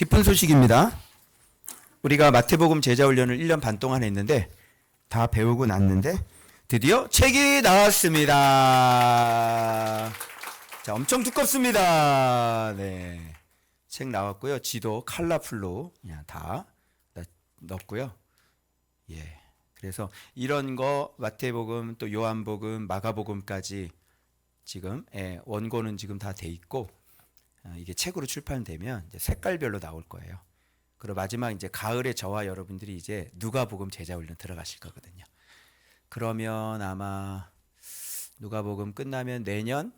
기쁜 소식입니다. 우리가 마태복음 제자훈련을 1년 반 동안 했는데 다 배우고 났는데 드디어 책이 나왔습니다. 자, 엄청 두껍습니다. 네, 책 나왔고요. 지도 컬러풀로 그냥 다 넣었고요. 예, 그래서 이런 거 마태복음 또 요한복음 마가복음까지 지금 원고는 지금 다 돼 있고 이게 책으로 출판되면 이제 색깔별로 나올 거예요. 그리고 마지막 이제 가을에 저와 여러분들이 이제 누가복음 제자훈련 들어가실 거거든요. 그러면 아마 누가복음 끝나면 내년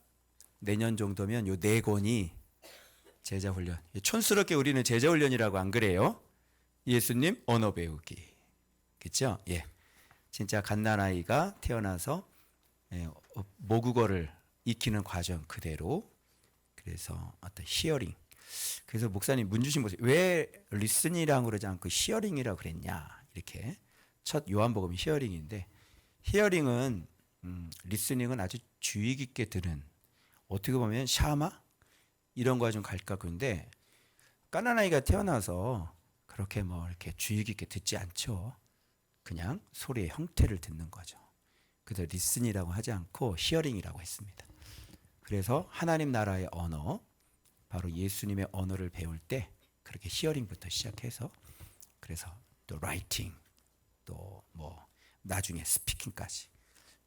정도면 요 네 권이 제자훈련. 촌스럽게 우리는 제자훈련이라고 안 그래요? 예수님 언어 배우기. 그렇죠? 예. 진짜 갓난아이가 태어나서 모국어를 익히는 과정 그대로. 그래서 어떤 히어링. 그래서 목사님 문 주신 보세요. 왜 리슨이라고 그러지 않고 히어링이라고 그랬냐? 이렇게 첫 요한복음이 히어링인데 히어링은 리스닝은 아주 주의 깊게 들은 어떻게 보면 샤마 이런 거와 좀 갈까 근데 까나나이가 태어나서 그렇게 뭐 이렇게 주의 깊게 듣지 않죠. 그냥 소리의 형태를 듣는 거죠. 그래서 리슨이라고 하지 않고 히어링이라고 했습니다. 그래서 하나님 나라의 언어, 바로 예수님의 언어를 배울 때 그렇게 히어링부터 시작해서 그래서 또 라이팅, 또 뭐 나중에 스피킹까지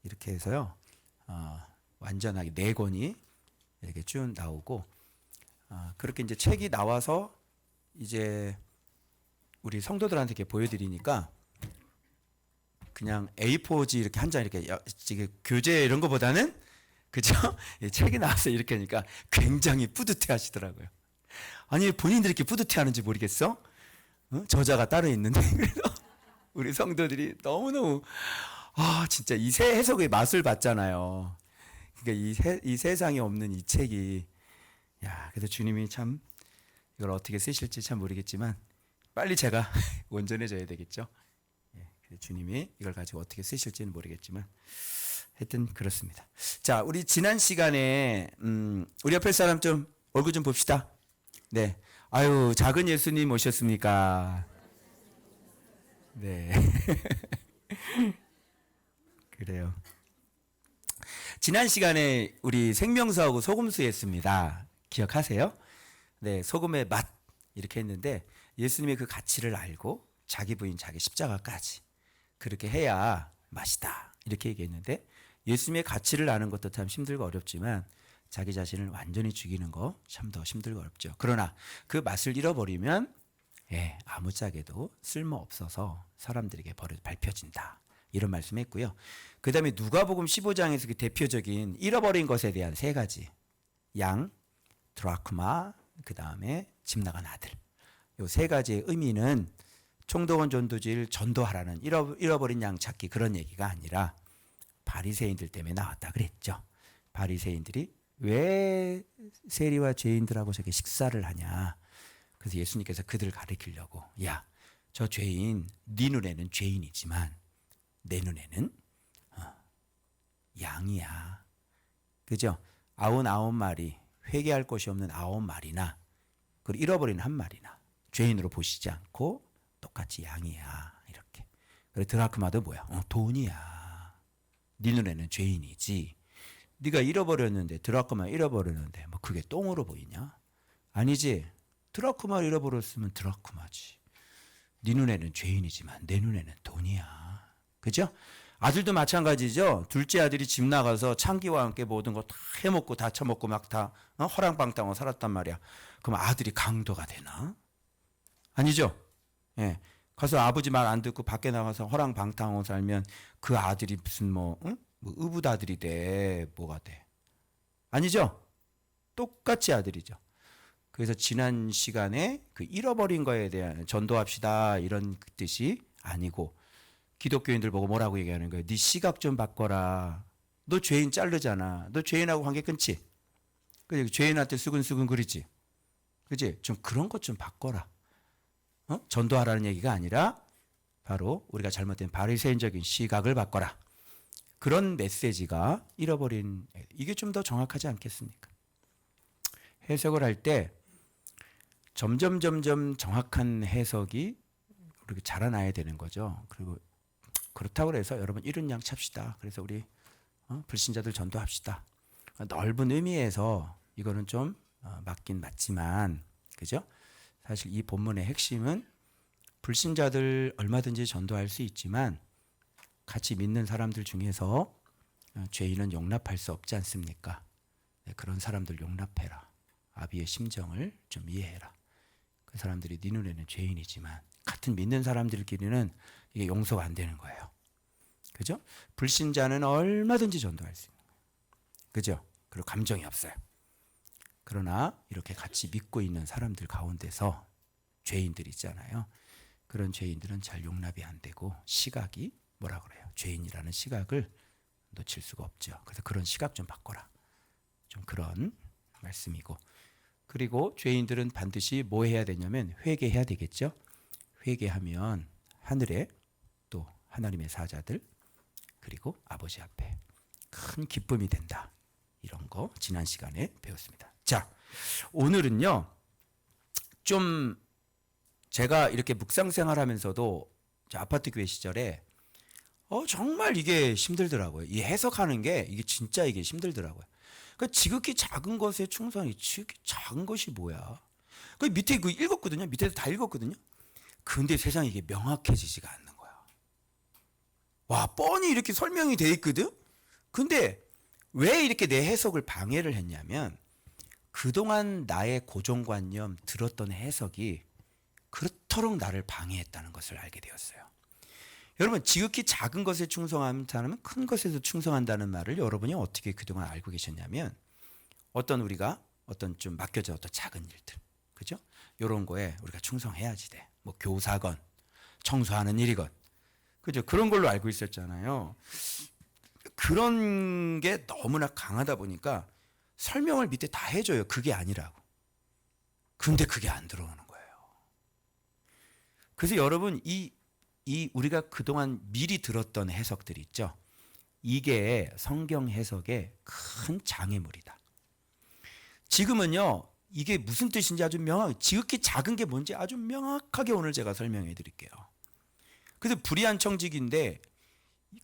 이렇게 해서요. 완전하게 네 권이 이렇게 쭉 나오고 그렇게 이제 책이 나와서 이제 우리 성도들한테 이렇게 보여드리니까 그냥 A4지 이렇게 한 장 이렇게 교재 이런 거보다는 그죠? 책이 나와서 이렇게 하니까 굉장히 뿌듯해 하시더라고요. 아니, 본인들이 이렇게 뿌듯해 하는지 모르겠어? 저자가 따로 있는데. 그래서 우리 성도들이 너무너무, 진짜 이 새 해석의 맛을 봤잖아요. 그러니까 이 세상에 없는 이 책이, 그래서 주님이 참 이걸 어떻게 쓰실지 참 모르겠지만, 빨리 제가 온전해져야 되겠죠. 주님이 이걸 가지고 어떻게 쓰실지는 모르겠지만, 하여튼 그렇습니다. 자, 우리 지난 시간에 우리 옆에 사람 좀 얼굴 좀 봅시다. 네, 아유 작은 예수님 오셨습니까? 네, 그래요. 지난 시간에 우리 생명수하고 소금수 했습니다. 기억하세요? 네, 소금의 맛 이렇게 했는데 예수님의 그 가치를 알고 자기 부인 자기 십자가까지 그렇게 해야 맛이다 이렇게 얘기했는데 예수님의 가치를 아는 것도 참 힘들고 어렵지만 자기 자신을 완전히 죽이는 거 참 더 힘들고 어렵죠. 그러나 그 맛을 잃어버리면 아무짝에도 쓸모없어서 사람들에게 밟혀진다. 이런 말씀했고요. 그 다음에 누가복음 15장에서 그 대표적인 잃어버린 것에 대한 세 가지 양, 드라크마, 그 다음에 집 나간 아들. 요 세 가지의 의미는 총동원 전도지를 전도하라는 잃어버린 양 찾기 그런 얘기가 아니라 바리새인들 때문에 나왔다 그랬죠. 바리새인들이 왜 세리와 죄인들하고 저렇게 식사를 하냐. 그래서 예수님께서 그들을 가리키려고 저 죄인 네 눈에는 죄인이지만 내 눈에는 양이야. 그죠? 99마리 회개할 곳이 없는 9마리나 그리고 잃어버린 한 마리나 죄인으로 보시지 않고 똑같이 양이야. 이렇게. 그리고 드라크마도 뭐야? 돈이야. 네 눈에는 죄인이지. 네가 잃어버렸는데 드라크마 잃어버렸는데 뭐 그게 똥으로 보이냐? 아니지. 드라크마 잃어버렸으면 드라크마지. 네 눈에는 죄인이지만 내 눈에는 돈이야. 그죠? 아들도 마찬가지죠. 둘째 아들이 집 나가서 창기와 함께 모든 거 다 해먹고 다 처먹고 막 다 허랑방탕하고 살았단 말이야. 그럼 아들이 강도가 되나? 아니죠. 예. 가서 아버지 말 안 듣고 밖에 나가서 허랑방탕하고 살면 그 아들이 무슨 의붓아들이 돼. 뭐가 돼? 아니죠? 똑같이 아들이죠. 그래서 지난 시간에 그 잃어버린 거에 대한 전도합시다 이런 뜻이 아니고 기독교인들 보고 뭐라고 얘기하는 거예요? 네 시각 좀 바꿔라. 너 죄인 자르잖아. 너 죄인하고 관계 끊지? 그치? 죄인한테 수근수근 그리지? 그치? 좀 그런 것 좀 바꿔라. 전도하라는 얘기가 아니라 바로 우리가 잘못된 바리새인적인 시각을 바꿔라. 그런 메시지가 잃어버린 이게 좀 더 정확하지 않겠습니까? 해석을 할 때 점점 정확한 해석이 우리가 자라나야 되는 거죠. 그리고 그렇다고 해서 여러분 이른 양 찹시다. 그래서 우리 불신자들 전도합시다. 넓은 의미에서 이거는 좀 맞긴 맞지만, 그죠? 사실 이 본문의 핵심은 불신자들 얼마든지 전도할 수 있지만 같이 믿는 사람들 중에서 죄인은 용납할 수 없지 않습니까? 네, 그런 사람들 용납해라. 아비의 심정을 좀 이해해라. 그 사람들이 네 눈에는 죄인이지만 같은 믿는 사람들끼리는 이게 용서가 안 되는 거예요. 그죠? 불신자는 얼마든지 전도할 수 있는 거예요. 그죠? 그리고 감정이 없어요. 그러나 이렇게 같이 믿고 있는 사람들 가운데서 죄인들 있잖아요. 그런 죄인들은 잘 용납이 안 되고 시각이 뭐라 그래요? 죄인이라는 시각을 놓칠 수가 없죠. 그래서 그런 시각 좀 바꿔라. 좀 그런 말씀이고, 그리고 죄인들은 반드시 뭐 해야 되냐면 회개해야 되겠죠. 회개하면 하늘에 또 하나님의 사자들 그리고 아버지 앞에 큰 기쁨이 된다. 이런 거 지난 시간에 배웠습니다. 자, 오늘은요 좀 제가 이렇게 묵상 생활하면서도 아파트 교회 시절에 정말 이게 힘들더라고요. 이 해석하는 게 이게 진짜 이게 힘들더라고요. 그러니까 지극히 작은 것에 충성이, 지극히 작은 것이 뭐야? 그 밑에 그 읽었거든요. 밑에도 다 읽었거든요. 근데 세상에 이게 명확해지지가 않는 거야. 와, 뻔히 이렇게 설명이 돼 있거든. 근데 왜 이렇게 내 해석을 방해를 했냐면 그동안 나의 고정관념 들었던 해석이 그렇도록 나를 방해했다는 것을 알게 되었어요. 여러분, 지극히 작은 것에 충성하는 사람은 큰 것에도 충성한다는 말을 여러분이 어떻게 그동안 알고 계셨냐면 우리가 어떤 좀 맡겨져 어떤 작은 일들, 그죠? 이런 거에 우리가 충성해야지 돼. 뭐 교사건 청소하는 일이건, 그죠? 그런 걸로 알고 있었잖아요. 그런 게 너무나 강하다 보니까 설명을 밑에 다 해줘요. 그게 아니라고. 근데 그게 안 들어오는 거예요. 그래서 여러분 이 우리가 그동안 미리 들었던 해석들이 있죠. 이게 성경 해석의 큰 장애물이다. 지금은요, 이게 무슨 뜻인지 아주 지극히 작은 게 뭔지 아주 명확하게 오늘 제가 설명해 드릴게요. 그래서 불의한 청직인데,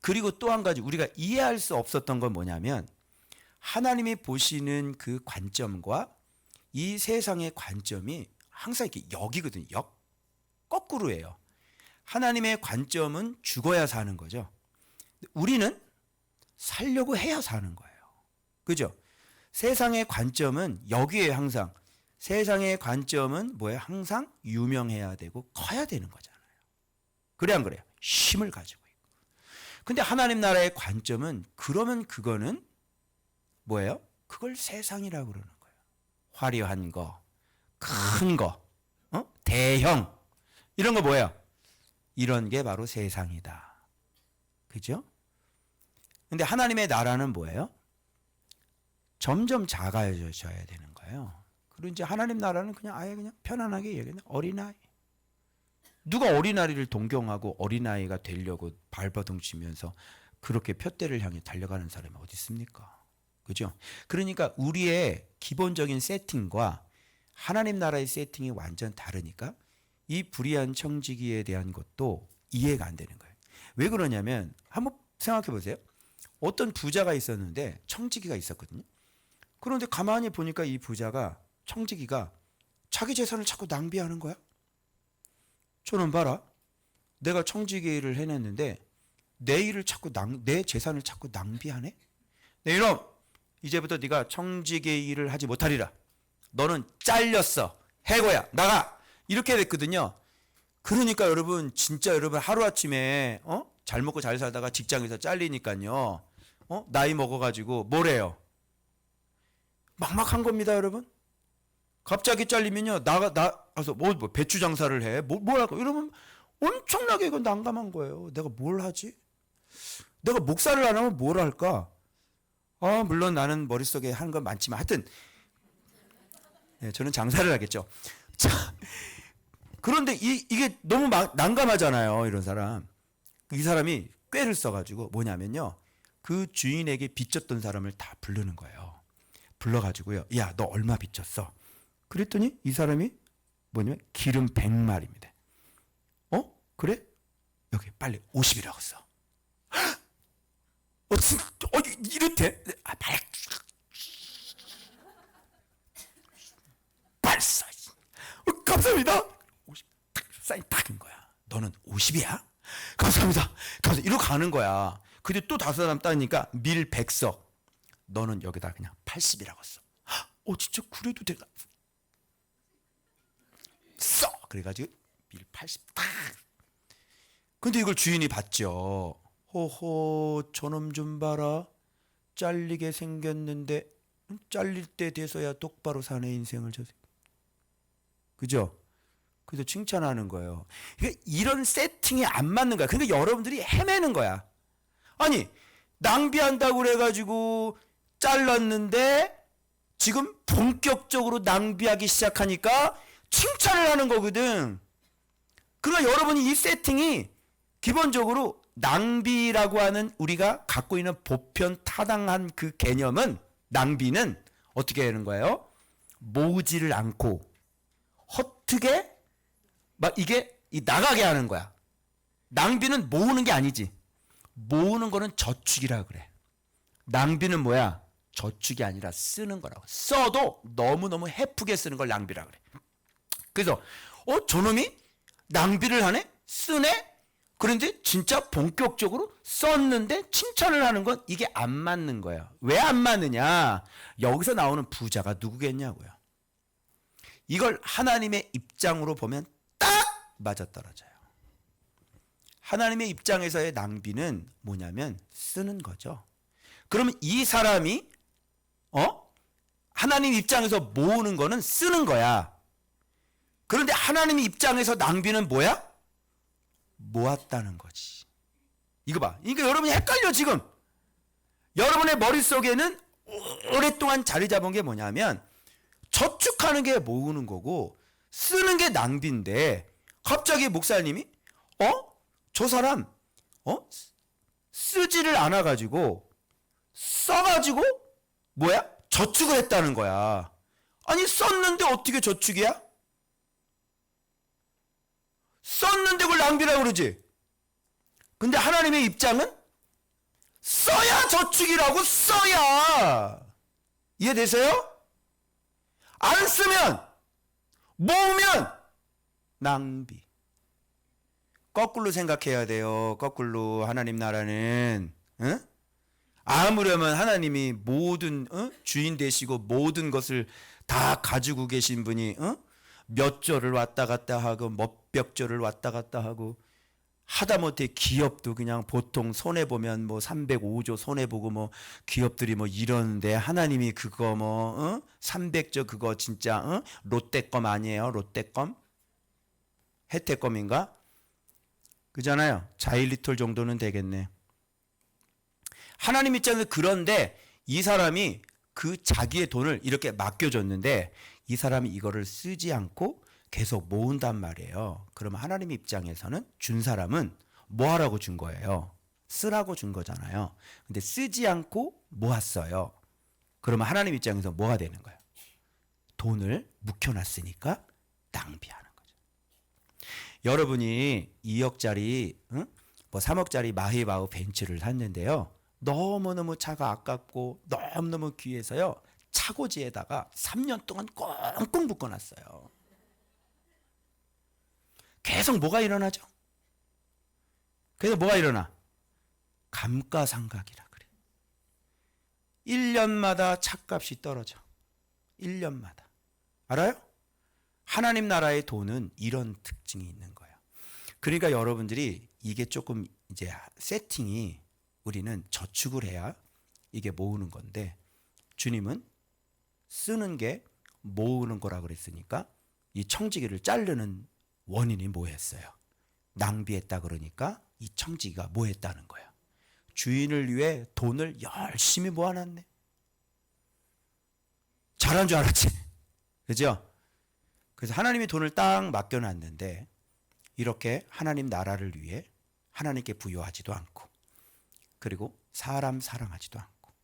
그리고 또 한 가지 우리가 이해할 수 없었던 건 뭐냐면 하나님이 보시는 그 관점과 이 세상의 관점이 항상 이렇게 역이거든요. 거꾸로예요. 하나님의 관점은 죽어야 사는 거죠. 우리는 살려고 해야 사는 거예요. 그죠? 세상의 관점은 여기에 항상, 세상의 관점은 뭐예요? 항상 유명해야 되고 커야 되는 거잖아요. 그래 안 그래요? 힘을 가지고 있고. 근데 하나님 나라의 관점은 그러면 그거는 뭐예요? 그걸 세상이라고 그러는 거예요. 화려한 거, 큰 거, 대형, 이런 거 뭐예요? 이런 게 바로 세상이다. 그죠? 근데 하나님의 나라는 뭐예요? 점점 작아져야 되는 거예요. 그리고 이제 하나님 나라는 그냥 아예 그냥 편안하게 얘기하는 어린아이. 누가 어린아이를 동경하고 어린아이가 되려고 발버둥 치면서 그렇게 푯대를 향해 달려가는 사람이 어디 있습니까? 그죠? 그러니까 우리의 기본적인 세팅과 하나님 나라의 세팅이 완전 다르니까 이 불의한 청지기에 대한 것도 이해가 안 되는 거예요. 왜 그러냐면 한번 생각해 보세요. 어떤 부자가 있었는데 청지기가 있었거든요. 그런데 가만히 보니까 이 부자가, 청지기가 자기 재산을 자꾸 낭비하는 거야. 저는 봐라. 내가 청지기 일을 해냈는데 내 재산을 자꾸 낭비하네. 네, 이놈, 이제부터 네가 청지기 일을 하지 못하리라. 너는 잘렸어. 해고야. 나가. 이렇게 됐거든요. 그러니까 여러분, 진짜 여러분 하루아침에 잘 먹고 잘 살다가 직장에서 잘리니까요. 나이 먹어가지고 뭐래요? 막막한 겁니다, 여러분. 갑자기 잘리면요, 나가서 뭐 배추 장사를 해, 뭘 할까? 이러면 엄청나게 이건 난감한 거예요. 내가 뭘 하지? 내가 목사를 안 하면 뭘 할까? 물론 나는 머릿속에 하는 건 많지만 하여튼 네, 저는 장사를 하겠죠. 자, 그런데 이게 너무 난감하잖아요, 이런 사람. 이 사람이 꾀를 써가지고 뭐냐면요, 그 주인에게 빚졌던 사람을 다 부르는 거예요. 불러가지고요, 야, 너 얼마 빚졌어? 그랬더니 이 사람이 뭐냐면 기름 100마리입니다. 그래? 여기 빨리 50이라고 써. 이렇대? 빨리 발사. 감사합니다. 50 사인 딱인 거야. 너는 50이야? 감사합니다. 감사합니다. 이러고 가는 거야. 근데 또 다섯 사람 따니까 밀 100석. 너는 여기다 그냥 80이라고 써. 진짜 그래도 내가 써. 그래가지고 밀 80 딱. 근데 이걸 주인이 봤죠. 호호, 저놈 좀 봐라. 잘리게 생겼는데 잘릴 때 돼서야 똑바로 사네 인생을. 저 그죠? 그래서 칭찬하는 거예요. 그러니까 이런 세팅이 안 맞는 거야. 그러니까 여러분들이 헤매는 거야. 아니, 낭비한다고 그래가지고 잘랐는데 지금 본격적으로 낭비하기 시작하니까 칭찬을 하는 거거든. 그러니까 여러분이 이 세팅이 기본적으로 낭비라고 하는 우리가 갖고 있는 보편 타당한 그 개념은, 낭비는 어떻게 하는 거예요? 모으지를 않고 헛되게 막 이게 나가게 하는 거야. 낭비는 모으는 게 아니지. 모으는 거는 저축이라 그래. 낭비는 뭐야? 저축이 아니라 쓰는 거라고. 써도 너무너무 헤프게 쓰는 걸 낭비라 그래. 그래서 저놈이 낭비를 하네? 쓰네? 그런데 진짜 본격적으로 썼는데 칭찬을 하는 건 이게 안 맞는 거예요. 왜 안 맞느냐? 여기서 나오는 부자가 누구겠냐고요. 이걸 하나님의 입장으로 보면 딱 맞아떨어져요. 하나님의 입장에서의 낭비는 뭐냐면 쓰는 거죠. 그러면 이 사람이 하나님 입장에서 모으는 거는 쓰는 거야. 그런데 하나님의 입장에서 낭비는 뭐야? 모았다는 거지. 이거 봐. 그러니까 여러분이 헷갈려 지금. 여러분의 머릿속에는 오랫동안 자리 잡은 게 뭐냐면 저축하는 게 모으는 거고 쓰는 게 낭비인데, 갑자기 목사님이 저 사람 쓰지를 않아 가지고 써가지고 뭐야? 저축을 했다는 거야. 아니, 썼는데 어떻게 저축이야? 썼는데 그걸 낭비라고 그러지. 근데 하나님의 입장은 써야 저축이라고. 써야. 이해되세요? 안 쓰면, 모으면 낭비. 거꾸로 생각해야 돼요. 거꾸로. 하나님 나라는 아무려면 하나님이 모든 주인 되시고 모든 것을 다 가지고 계신 분이 몇 조를 왔다 갔다 하고 몇백 조를 왔다 갔다 하고, 하다못해 기업도 그냥 보통 손해보면 뭐 305조 손해보고 뭐 기업들이 뭐 이러는데, 하나님이 그거 300조 그거 진짜 롯데껌 아니에요? 롯데껌? 혜태껌인가? 그잖아요. 자일리톨 정도는 되겠네. 하나님 입장에서. 그런데 이 사람이 그 자기의 돈을 이렇게 맡겨줬는데 이 사람이 이거를 쓰지 않고 계속 모은단 말이에요. 그러면 하나님 입장에서는 준 사람은 뭐 하라고 준 거예요? 쓰라고 준 거잖아요. 근데 쓰지 않고 모았어요. 그러면 하나님 입장에서 뭐가 되는 거예요? 돈을 묵혀놨으니까 낭비하는 거죠. 여러분이 2억짜리 뭐 3억짜리 마히바흐 벤츠를 샀는데요. 너무너무 차가 아깝고 너무너무 귀해서요. 차고지에다가 3년 동안 꽁꽁 묶어놨어요. 계속 뭐가 일어나죠? 그래서 뭐가 일어나? 감가상각이라 그래. 1년마다 차값이 떨어져. 1년마다. 알아요? 하나님 나라의 돈은 이런 특징이 있는 거예요. 그러니까 여러분들이 이게 조금 이제 세팅이, 우리는 저축을 해야 이게 모으는 건데, 주님은 쓰는 게 모으는 거라 그랬으니까 이 청지기를 자르는 원인이 뭐였어요? 낭비했다. 그러니까 이 청지기가 뭐 했다는 거야? 주인을 위해 돈을 열심히 모아놨네. 잘한 줄 알았지. 그죠? 그래서 하나님이 돈을 딱 맡겨놨는데 이렇게 하나님 나라를 위해 하나님께 부여하지도 않고, 그리고 사람 사랑하지도 않고,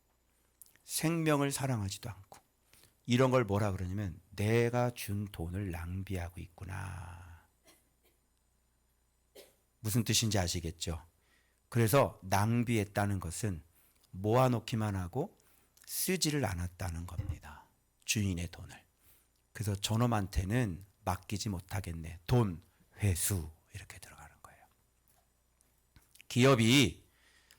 생명을 사랑하지도 않고, 이런 걸 뭐라 그러냐면 내가 준 돈을 낭비하고 있구나. 무슨 뜻인지 아시겠죠? 그래서 낭비했다는 것은 모아놓기만 하고 쓰지를 않았다는 겁니다. 주인의 돈을. 그래서 저놈한테는 맡기지 못하겠네. 돈 회수 이렇게 들어가는 거예요. 기업이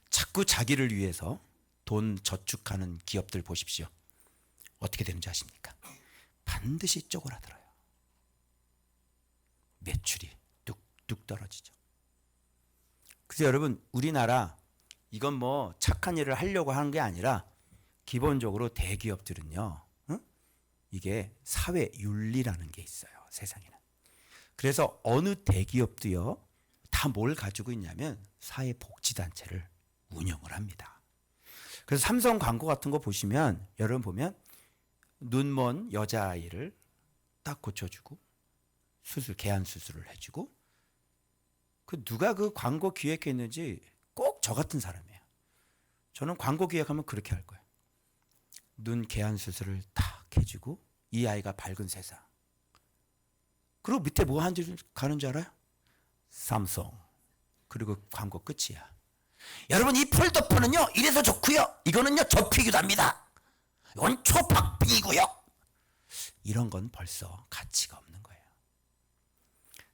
자꾸 자기를 위해서 돈 저축하는 기업들 보십시오. 어떻게 되는지 아십니까? 반드시 쪼그라들어요. 매출이 뚝뚝 떨어지죠. 그래서 여러분 우리나라 이건 뭐 착한 일을 하려고 하는 게 아니라 기본적으로 대기업들은요. 이게 사회윤리라는 게 있어요. 세상에는. 그래서 어느 대기업도요. 다 뭘 가지고 있냐면 사회복지단체를 운영을 합니다. 그래서 삼성 광고 같은 거 보시면 여러분 보면 눈먼 여자아이를 딱 고쳐주고 개안 수술을 해주고 누가 그 광고 기획했는지 꼭 저 같은 사람이에요. 저는 광고 기획하면 그렇게 할 거예요. 눈 개안 수술을 탁 해주고 이 아이가 밝은 세상. 그리고 밑에 뭐 하는지 가는 줄 알아요? 삼성. 그리고 광고 끝이야. 여러분 이 폴더폰은요 이래서 좋고요. 이거는요 접히기도 합니다. 이건 초박빙이고요. 이런 건 벌써 가치가 없는 거예요.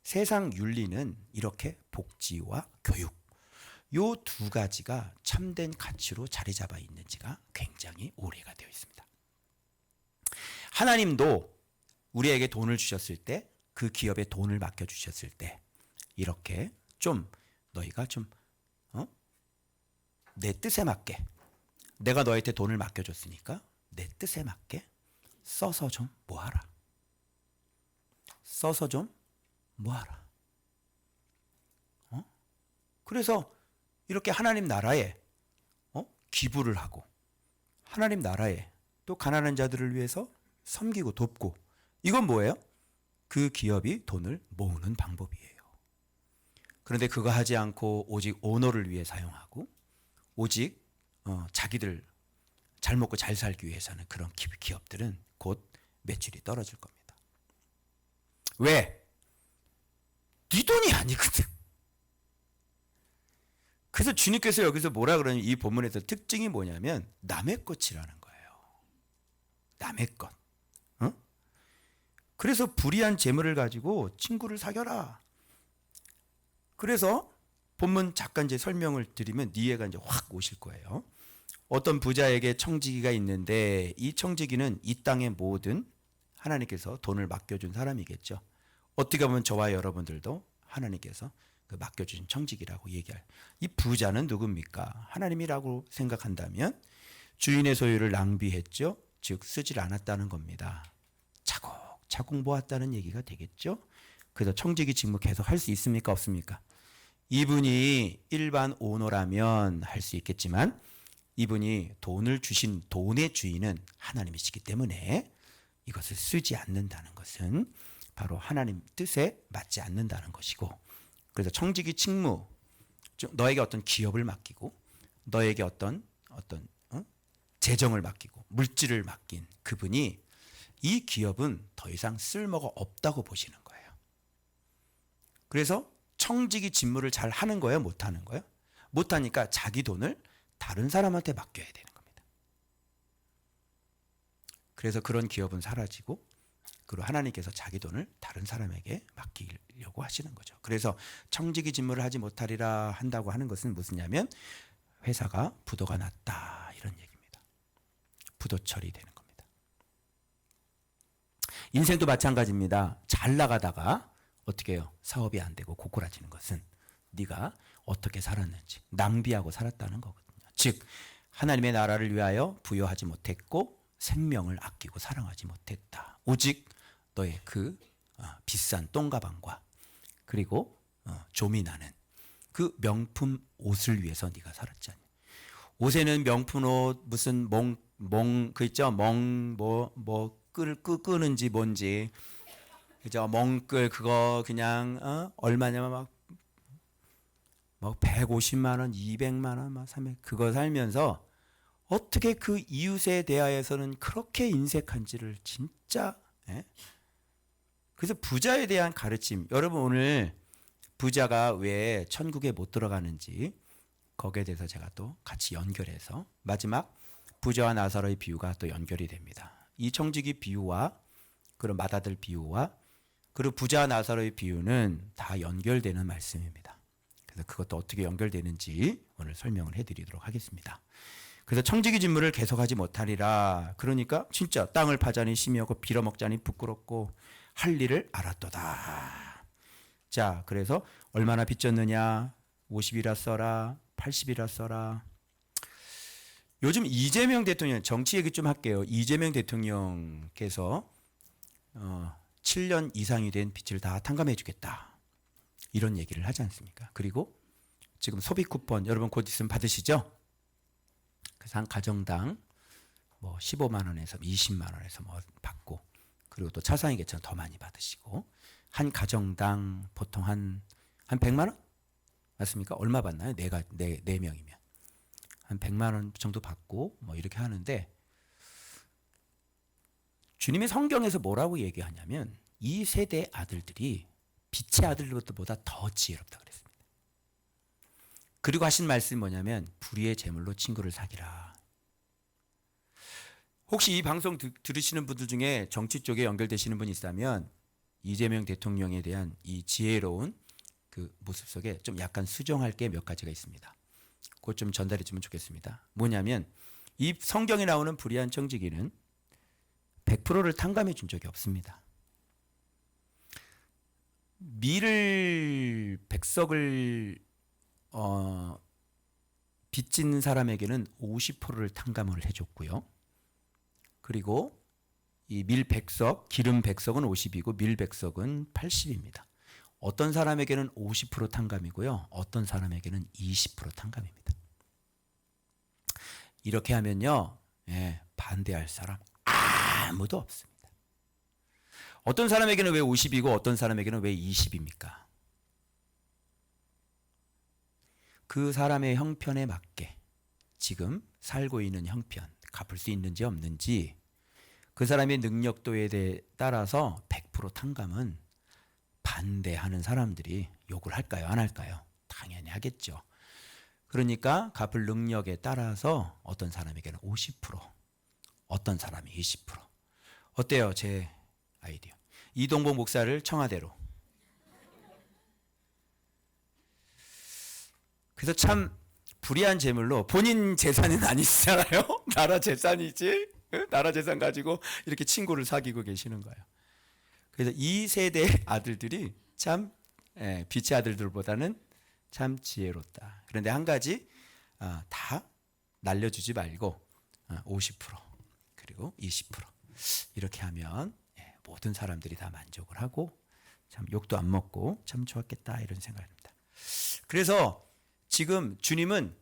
세상 윤리는 이렇게 복지와 교육 요 두 가지가 참된 가치로 자리 잡아 있는지가 굉장히 오래가 되어 있습니다. 하나님도 우리에게 돈을 주셨을 때 그 기업에 돈을 맡겨주셨을 때 이렇게 좀 너희가 좀 내 뜻에 맞게 내가 너희한테 돈을 맡겨줬으니까 내 뜻에 맞게 써서 좀 모아라. 써서 좀 모아라. 그래서 이렇게 하나님 나라에 기부를 하고 하나님 나라에 또 가난한 자들을 위해서 섬기고 돕고 이건 뭐예요? 그 기업이 돈을 모으는 방법이에요. 그런데 그거 하지 않고 오직 오너를 위해 사용하고 오직 자기들 잘 먹고 잘 살기 위해서 하는 그런 기업들은 곧 매출이 떨어질 겁니다. 왜? 네 돈이 아니거든. 그래서 주님께서 여기서 뭐라 그러냐면 이 본문에서 특징이 뭐냐면 남의 것이라는 거예요. 남의 것. 그래서 불의한 재물을 가지고 친구를 사겨라. 그래서 본문 잠깐 이제 설명을 드리면 이해가 이제 확 오실 거예요. 어떤 부자에게 청지기가 있는데 이 청지기는 이 땅의 모든 하나님께서 돈을 맡겨준 사람이겠죠. 어떻게 보면 저와 여러분들도 하나님께서 그 맡겨주신 청지기라고 얘기할. 이 부자는 누굽니까? 하나님이라고 생각한다면 주인의 소유를 낭비했죠. 즉 쓰질 않았다는 겁니다. 차곡차곡 모았다는 얘기가 되겠죠. 그래서 청지기 직무 계속 할 수 있습니까? 없습니까? 이분이 일반 오너라면 할 수 있겠지만 이분이 돈을 주신 돈의 주인은 하나님이시기 때문에 이것을 쓰지 않는다는 것은 바로 하나님 뜻에 맞지 않는다는 것이고 그래서 청지기 직무 너에게 어떤 기업을 맡기고 너에게 어떤 재정을 맡기고 물질을 맡긴 그분이 이 기업은 더 이상 쓸모가 없다고 보시는 거예요. 그래서 청지기 직무를 잘 하는 거예요? 못 하는 거예요? 못 하니까 자기 돈을 다른 사람한테 맡겨야 되는 겁니다. 그래서 그런 기업은 사라지고 그리고 하나님께서 자기 돈을 다른 사람에게 맡기려고 하시는 거죠. 그래서 청지기 직무를 하지 못하리라 한다고 하는 것은 무엇이냐면 회사가 부도가 났다 이런 얘기입니다. 부도 처리되는 겁니다. 인생도 마찬가지입니다. 잘 나가다가 어떻게 해요? 사업이 안 되고 고꾸라지는 것은 네가 어떻게 살았는지 낭비하고 살았다는 거거든요. 즉 하나님의 나라를 위하여 부여하지 못했고 생명을 아끼고 사랑하지 못했다. 오직 너의 그 비싼 똥가방과 그리고 좀이 나는 그 명품 옷을 위해서 네가 살았잖니. 옷에는 명품 옷 무슨 그 있죠? 끄는지 뭔지 그죠? 멍끌 그거 그냥 얼마냐면 막 150만 원, 200만 원, 막 300 그거 살면서 어떻게 그 이웃에 대하여서는 그렇게 인색한지를 진짜. 예? 그래서 부자에 대한 가르침, 여러분 오늘 부자가 왜 천국에 못 들어가는지 거기에 대해서 제가 또 같이 연결해서 마지막 부자와 나사로의 비유가 또 연결이 됩니다. 이 청지기 비유와 그런 맏아들 비유와 그리고 부자와 나사로의 비유는 다 연결되는 말씀입니다. 그래서 그것도 어떻게 연결되는지 오늘 설명을 해드리도록 하겠습니다. 그래서 청지기 진물을 계속하지 못하리라. 그러니까 진짜 땅을 파자니 심히하고 빌어먹자니 부끄럽고 할 일을 알았도다. 자, 그래서 얼마나 빚졌느냐? 50이라 써라, 80이라 써라. 요즘 이재명 대통령, 정치 얘기 좀 할게요. 이재명 대통령께서 7년 이상이 된 빚을 다 탕감해 주겠다. 이런 얘기를 하지 않습니까? 그리고 지금 소비 쿠폰 여러분 곧 있으면 받으시죠? 그래서 한 가정당 뭐 15만 원에서 20만 원에서 뭐 받고, 그리고 또 차상위 계층 더 많이 받으시고, 한 가정당 보통 한 100만 원? 맞습니까? 얼마 받나요? 네 명이면 한 100만 원 정도 받고 뭐 이렇게 하는데, 주님의 성경에서 뭐라고 얘기하냐면 이 세대 아들들이 빛의 아들들보다 더 지혜롭다 그랬습니다. 그리고 하신 말씀이 뭐냐면 불의의 제물로 친구를 사귀라. 혹시 이 방송 들으시는 분들 중에 정치 쪽에 연결되시는 분이 있다면 이재명 대통령에 대한 이 지혜로운 그 모습 속에 좀 약간 수정할 게 몇 가지가 있습니다. 그것 좀 전달해 주면 좋겠습니다. 뭐냐면 이 성경에 나오는 불의한 청지기는 100%를 탕감해 준 적이 없습니다. 밀을 백석을 빚진 사람에게는 50%를 탕감을 해줬고요. 그리고 이 밀백석, 기름 백석은 50이고 밀백석은 80입니다. 어떤 사람에게는 50% 탕감이고요. 어떤 사람에게는 20% 탕감입니다. 이렇게 하면요, 반대할 사람 아무도 없습니다. 어떤 사람에게는 왜 50이고 어떤 사람에게는 왜 20입니까? 그 사람의 형편에 맞게 지금 살고 있는 형편, 갚을 수 있는지 없는지, 그 사람의 능력도에 따라서 100% 탕감은 반대하는 사람들이 욕을 할까요? 안 할까요? 당연히 하겠죠. 그러니까 갚을 능력에 따라서 어떤 사람에게는 50%, 어떤 사람이 20%. 어때요? 제 아이디어. 이동복 목사를 청와대로. 그래서 참 불의한 재물로, 본인 재산은 아니시잖아요. 나라 재산이지. 나라 재산 가지고 이렇게 친구를 사귀고 계시는 거예요. 그래서 이 세대 아들들이 참 빛의 아들들보다는 참 지혜롭다. 그런데 한 가지, 다 날려주지 말고 50% 그리고 20% 이렇게 하면 모든 사람들이 다 만족을 하고 참 욕도 안 먹고 참 좋았겠다, 이런 생각입니다. 그래서 지금 주님은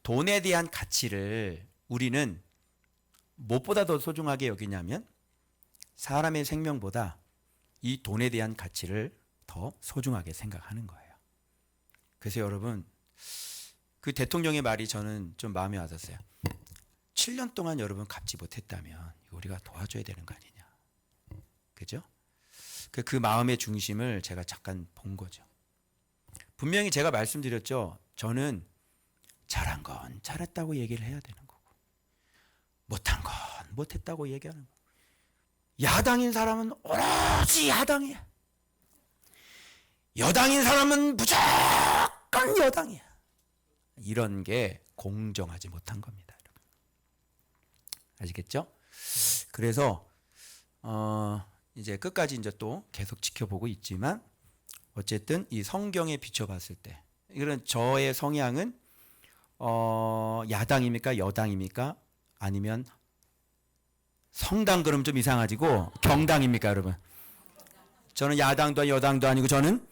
돈에 대한 가치를 우리는 무엇보다 더 소중하게 여기냐면 사람의 생명보다 이 돈에 대한 가치를 더 소중하게 생각하는 거예요. 그래서 여러분, 그 대통령의 말이 저는 좀 마음에 와닿았어요. 7년 동안 여러분 갚지 못했다면 우리가 도와줘야 되는 거 아니냐. 그죠? 그 마음의 중심을 제가 잠깐 본 거죠. 분명히 제가 말씀드렸죠. 저는 잘한 건 잘했다고 얘기를 해야 되는 거고, 못한 건 못했다고 얘기하는 거고, 야당인 사람은 오로지 야당이야, 여당인 사람은 무조건 여당이야. 이런 게 공정하지 못한 겁니다, 여러분. 아시겠죠? 그래서 이제 끝까지 이제 또 계속 지켜보고 있지만, 어쨌든 이 성경에 비춰봤을 때 이런 저의 성향은 야당입니까 여당입니까? 아니면 성당, 그럼 좀 이상하지고 경당입니까 여러분? 저는 야당도 여당도 아니고 저는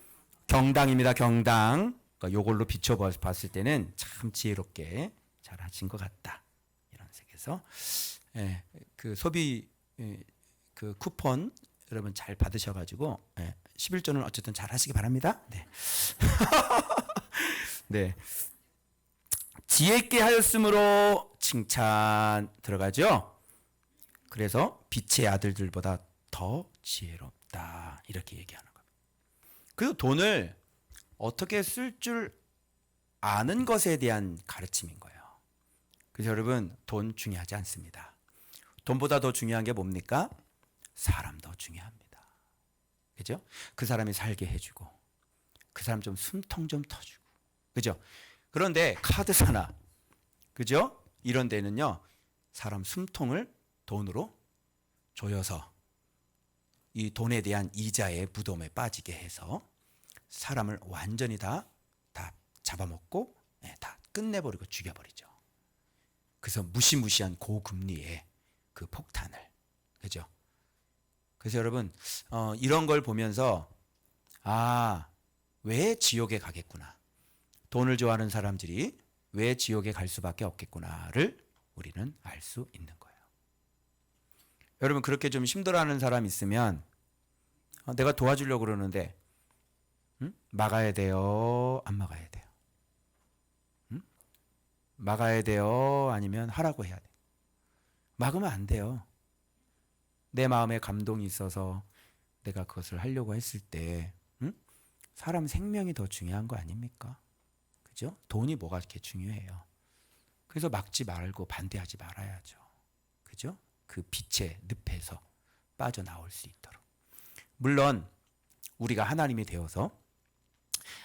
경당입니다. 경당. 그러니까 요걸로 비춰봤을 때는 참 지혜롭게 잘 하신 것 같다, 이런 색에서 그 소비 그 쿠폰 여러분 잘 받으셔가지고 11조는 어쨌든 잘 하시기 바랍니다. 네. 네. 지혜 있게 하였으므로 칭찬 들어가죠. 그래서 빛의 아들들보다 더 지혜롭다 이렇게 얘기하는 겁니다. 그리고 돈을 어떻게 쓸 줄 아는 것에 대한 가르침인 거예요. 그래서 여러분, 돈 중요하지 않습니다. 돈보다 더 중요한 게 뭡니까? 사람 더 중요합니다. 그죠? 그 사람이 살게 해주고, 그 사람 좀 숨통 좀 터주고, 그죠? 그런데 카드사나, 그죠? 이런 데는요, 사람 숨통을 돈으로 조여서 이 돈에 대한 이자의 무덤에 빠지게 해서 사람을 완전히 다 잡아먹고 다 끝내버리고 죽여버리죠. 그래서 무시무시한 고금리의 그 폭탄을, 그죠? 그래서 여러분, 이런 걸 보면서 왜 지옥에 가겠구나, 돈을 좋아하는 사람들이 왜 지옥에 갈 수밖에 없겠구나를 우리는 알 수 있는 거예요. 여러분, 그렇게 좀 힘들어하는 사람 있으면 내가 도와주려고 그러는데 막아야 돼요, 안 막아야 돼요? 막아야 돼요, 아니면 하라고 해야 돼요? 막으면 안 돼요. 내 마음에 감동이 있어서 내가 그것을 하려고 했을 때 사람 생명이 더 중요한 거 아닙니까? 그죠? 돈이 뭐가 그렇게 중요해요. 그래서 막지 말고 반대하지 말아야죠. 그죠? 그 빛의 늪에서 빠져나올 수 있도록. 물론 우리가 하나님이 되어서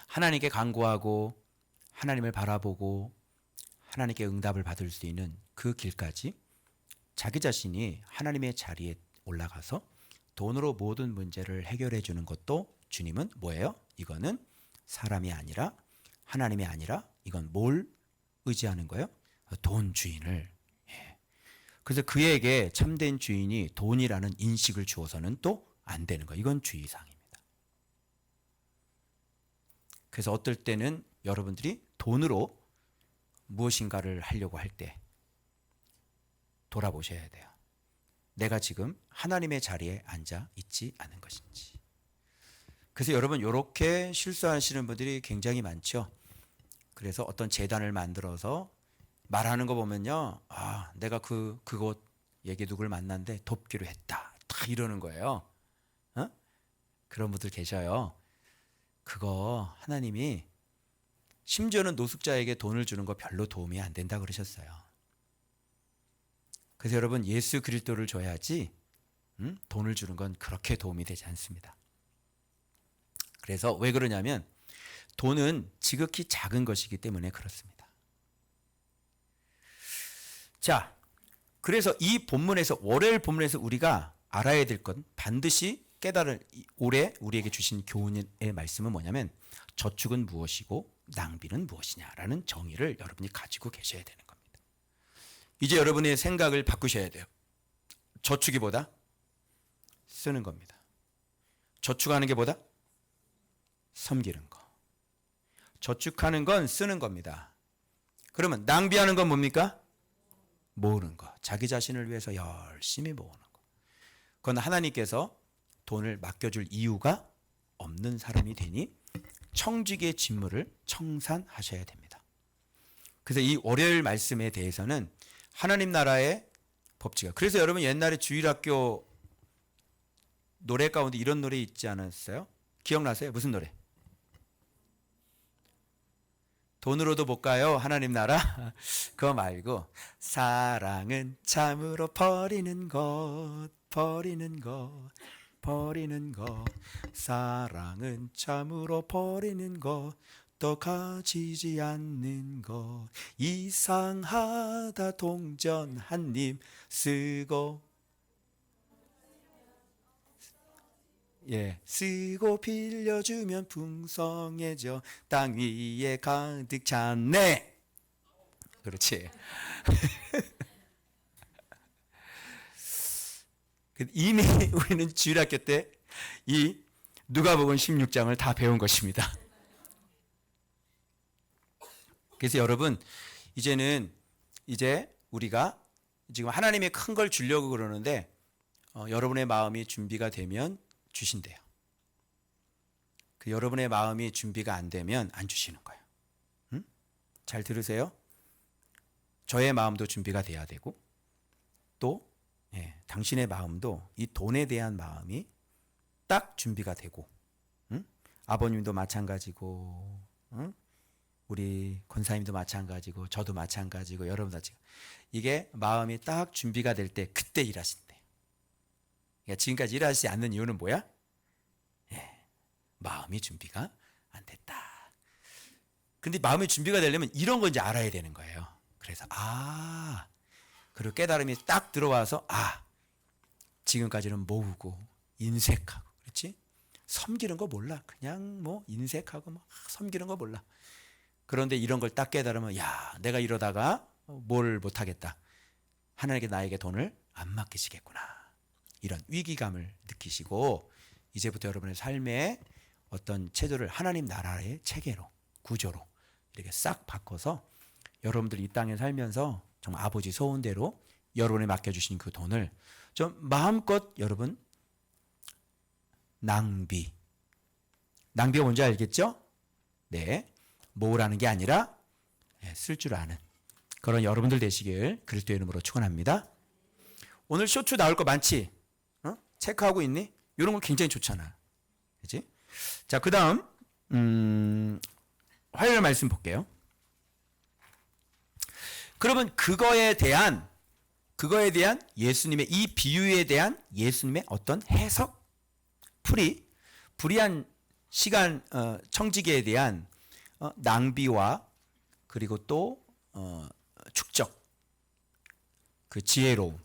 하나님께 간구하고 하나님을 바라보고 하나님께 응답을 받을 수 있는 그 길까지 자기 자신이 하나님의 자리에 올라가서 돈으로 모든 문제를 해결해 주는 것도 주님은 뭐예요? 이거는 사람이 아니라 하나님이 아니라 이건 뭘 의지하는 거예요? 돈 주인을. 그래서 그에게 참된 주인이 돈이라는 인식을 주어서는 또 안 되는 거예요. 이건 주의사항입니다. 그래서 어떨 때는 여러분들이 돈으로 무엇인가를 하려고 할 때 돌아보셔야 돼요. 내가 지금 하나님의 자리에 앉아 있지 않은 것인지. 그래서 여러분, 이렇게 실수하시는 분들이 굉장히 많죠. 그래서 어떤 재단을 만들어서 말하는 거 보면요, 내가 그곳 얘기 누굴 만났는데 돕기로 했다, 다 이러는 거예요. 그런 분들 계셔요. 그거 하나님이 심지어는 노숙자에게 돈을 주는 거 별로 도움이 안 된다 그러셨어요. 그래서 여러분, 예수 그리스도를 줘야지 돈을 주는 건 그렇게 도움이 되지 않습니다. 그래서 왜 그러냐면 돈은 지극히 작은 것이기 때문에 그렇습니다. 자, 그래서 이 본문에서, 월요일 본문에서 우리가 알아야 될 건, 반드시 깨달을, 올해 우리에게 주신 교훈의 말씀은 뭐냐면 저축은 무엇이고 낭비는 무엇이냐라는 정의를 여러분이 가지고 계셔야 되는 겁니다. 이제 여러분의 생각을 바꾸셔야 돼요. 저축이보다 쓰는 겁니다. 저축하는 게 보다 섬기는 거. 저축하는 건 쓰는 겁니다. 그러면 낭비하는 건 뭡니까? 모으는 거. 자기 자신을 위해서 열심히 모으는 거. 그건 하나님께서 돈을 맡겨줄 이유가 없는 사람이 되니 청지기의 직무를 청산하셔야 됩니다. 그래서 이 월요일 말씀에 대해서는 하나님 나라의 법칙. 그래서 여러분, 옛날에 주일학교 노래 가운데 이런 노래 있지 않았어요? 기억나세요? 무슨 노래? 돈으로도 못 가요, 하나님 나라. 그거 말고 사랑은 참으로 버리는 것, 버리는 것, 버리는 것. 사랑은 참으로 버리는 것, 또 가지지 않는 것. 이상하다 동전 한 입 쓰고, 쓰고 빌려주면 풍성해져 땅 위에 가득 찼네. 그렇지. 이미 우리는 주일학교 때 이 누가복음 16장을 다 배운 것입니다. 그래서 여러분, 이제 우리가 지금 하나님이 큰 걸 주려고 그러는데 여러분의 마음이 준비가 되면 주신대요. 여러분의 마음이 준비가 안 되면 안 주시는 거예요. 잘 들으세요? 저의 마음도 준비가 돼야 되고 또 당신의 마음도 이 돈에 대한 마음이 딱 준비가 되고, 응? 아버님도 마찬가지고, 응? 우리 권사님도 마찬가지고, 저도 마찬가지고, 여러분도 지금 이게 마음이 딱 준비가 될 때 그때 일하신대. 그러니까 지금까지 일하시지 않는 이유는 뭐야? 마음이 준비가 안 됐다. 근데 마음의 준비가 되려면 이런 건 이제 알아야 되는 거예요. 그래서 그리고 깨달음이 딱 들어와서 지금까지는 모으고 인색하고 그렇지? 섬기는 거 몰라. 그냥 뭐 인색하고 막 섬기는 거 몰라. 그런데 이런 걸 딱 깨달으면 내가 이러다가 뭘 못하겠다. 하나님께 나에게 돈을 안 맡기시겠구나. 이런 위기감을 느끼시고 이제부터 여러분의 삶의 어떤 체조를 하나님 나라의 체계로 구조로 이렇게 싹 바꿔서 여러분들 이 땅에 살면서 정말 아버지 소원대로 여러분이 맡겨주신 그 돈을 좀 마음껏 여러분 낭비가 뭔지 알겠죠? 네, 모으라는 게 아니라 쓸 줄 아는 그런 여러분들 되시길 그리스도의 이름으로 축원합니다. 오늘 쇼츠 나올 거 많지? 체크하고 있니? 이런 거 굉장히 좋잖아. 그렇지? 자, 그 다음 화요일 말씀 볼게요. 그러면 그거에 대한 예수님의 이 비유에 대한 예수님의 어떤 해석, 불의한 시간 청지기에 대한 낭비와 그리고 또 축적, 그 지혜로움,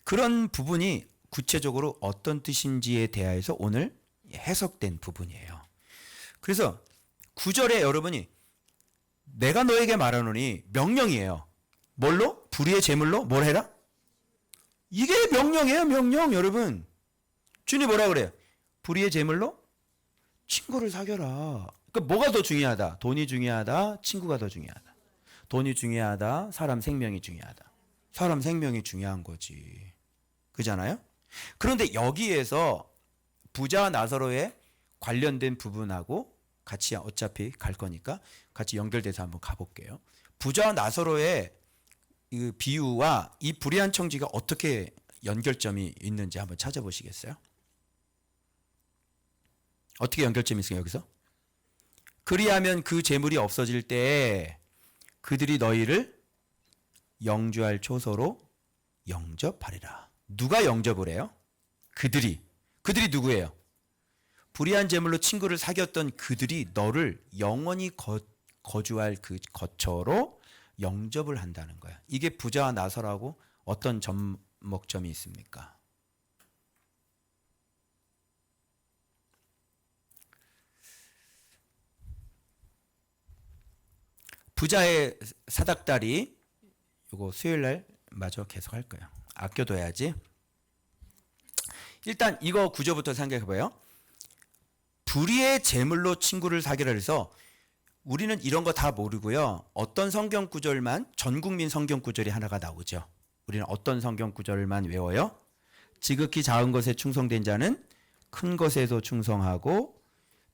그런 부분이 구체적으로 어떤 뜻인지에 대하여서 오늘 해석된 부분이에요. 그래서 9절에 여러분이 내가 너에게 말하노니 명령이에요. 뭘로? 불의의 제물로 뭘 해라? 이게 명령이에요. 명령. 여러분, 주님 뭐라 그래요? 불의의 제물로 친구를 사귀어라. 그러니까 뭐가 더 중요하다? 돈이 중요하다? 친구가 더 중요하다? 돈이 중요하다? 사람 생명이 중요하다? 사람 생명이 중요한 거지. 그잖아요? 그런데 여기에서 부자와 나사로의 관련된 부분하고 같이 어차피 갈 거니까 같이 연결돼서 한번 가볼게요. 부자와 나사로의 이 비유와 이 불의한 청지가 어떻게 연결점이 있는지 한번 찾아보시겠어요? 어떻게 연결점이 있어요 여기서? 그리하면 그 재물이 없어질 때 그들이 너희를 영주할 초소로 영접하리라. 누가 영접을 해요? 그들이 누구예요? 불의한 제물로 친구를 사귀었던 그들이 너를 영원히 거주할 그 거처로 영접을 한다는 거야. 이게 부자와 나서라고 어떤 접목점이 있습니까? 부자의 사닥다리 요거 수요일날 마저 계속 할 거예요. 아껴둬야지. 일단 이거 구조부터 생각해봐요. 불의의 제물로 친구를 사귀라 해서 우리는 이런 거 다 모르고요. 어떤 성경 구절만 전국민 성경 구절이 하나가 나오죠. 우리는 어떤 성경 구절만 외워요? 지극히 작은 것에 충성된 자는 큰 것에도 충성하고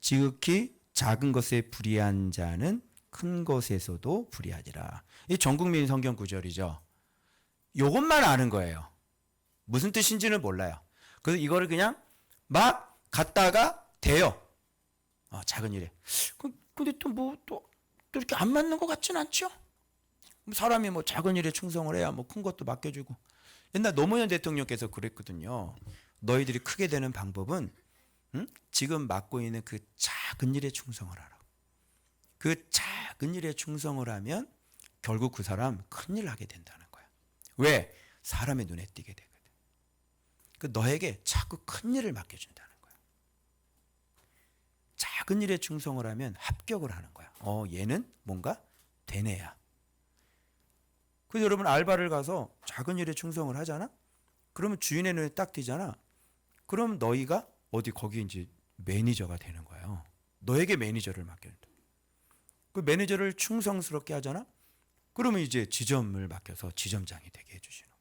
지극히 작은 것에 불의한 자는 큰 것에서도 불의하리라. 이 전국민 성경 구절이죠. 요것만 아는 거예요. 무슨 뜻인지는 몰라요. 그래서 이거를 그냥 막 갖다가 대요. 작은 일에. 근데 또 이렇게 안 맞는 것 같진 않죠? 사람이 뭐 작은 일에 충성을 해야 뭐 큰 것도 맡겨주고. 옛날 노무현 대통령께서 그랬거든요. 너희들이 크게 되는 방법은 지금 맡고 있는 그 작은 일에 충성을 하라고. 그 작은 일에 충성을 하면 결국 그 사람 큰일 하게 된다는 거야. 왜? 사람의 눈에 띄게 되거든. 그 너에게 자꾸 큰 일을 맡겨준다는 거야. 작은 일에 충성을 하면 합격을 하는 거야. 얘는 뭔가 된 애야. 그래서 여러분 알바를 가서 작은 일에 충성을 하잖아? 그러면 주인의 눈에 딱 띄잖아? 그럼 너희가 거기 이제 매니저가 되는 거예요. 너에게 매니저를 맡겨준다. 그 매니저를 충성스럽게 하잖아? 그러면 이제 지점을 맡겨서 지점장이 되게 해주시는 거.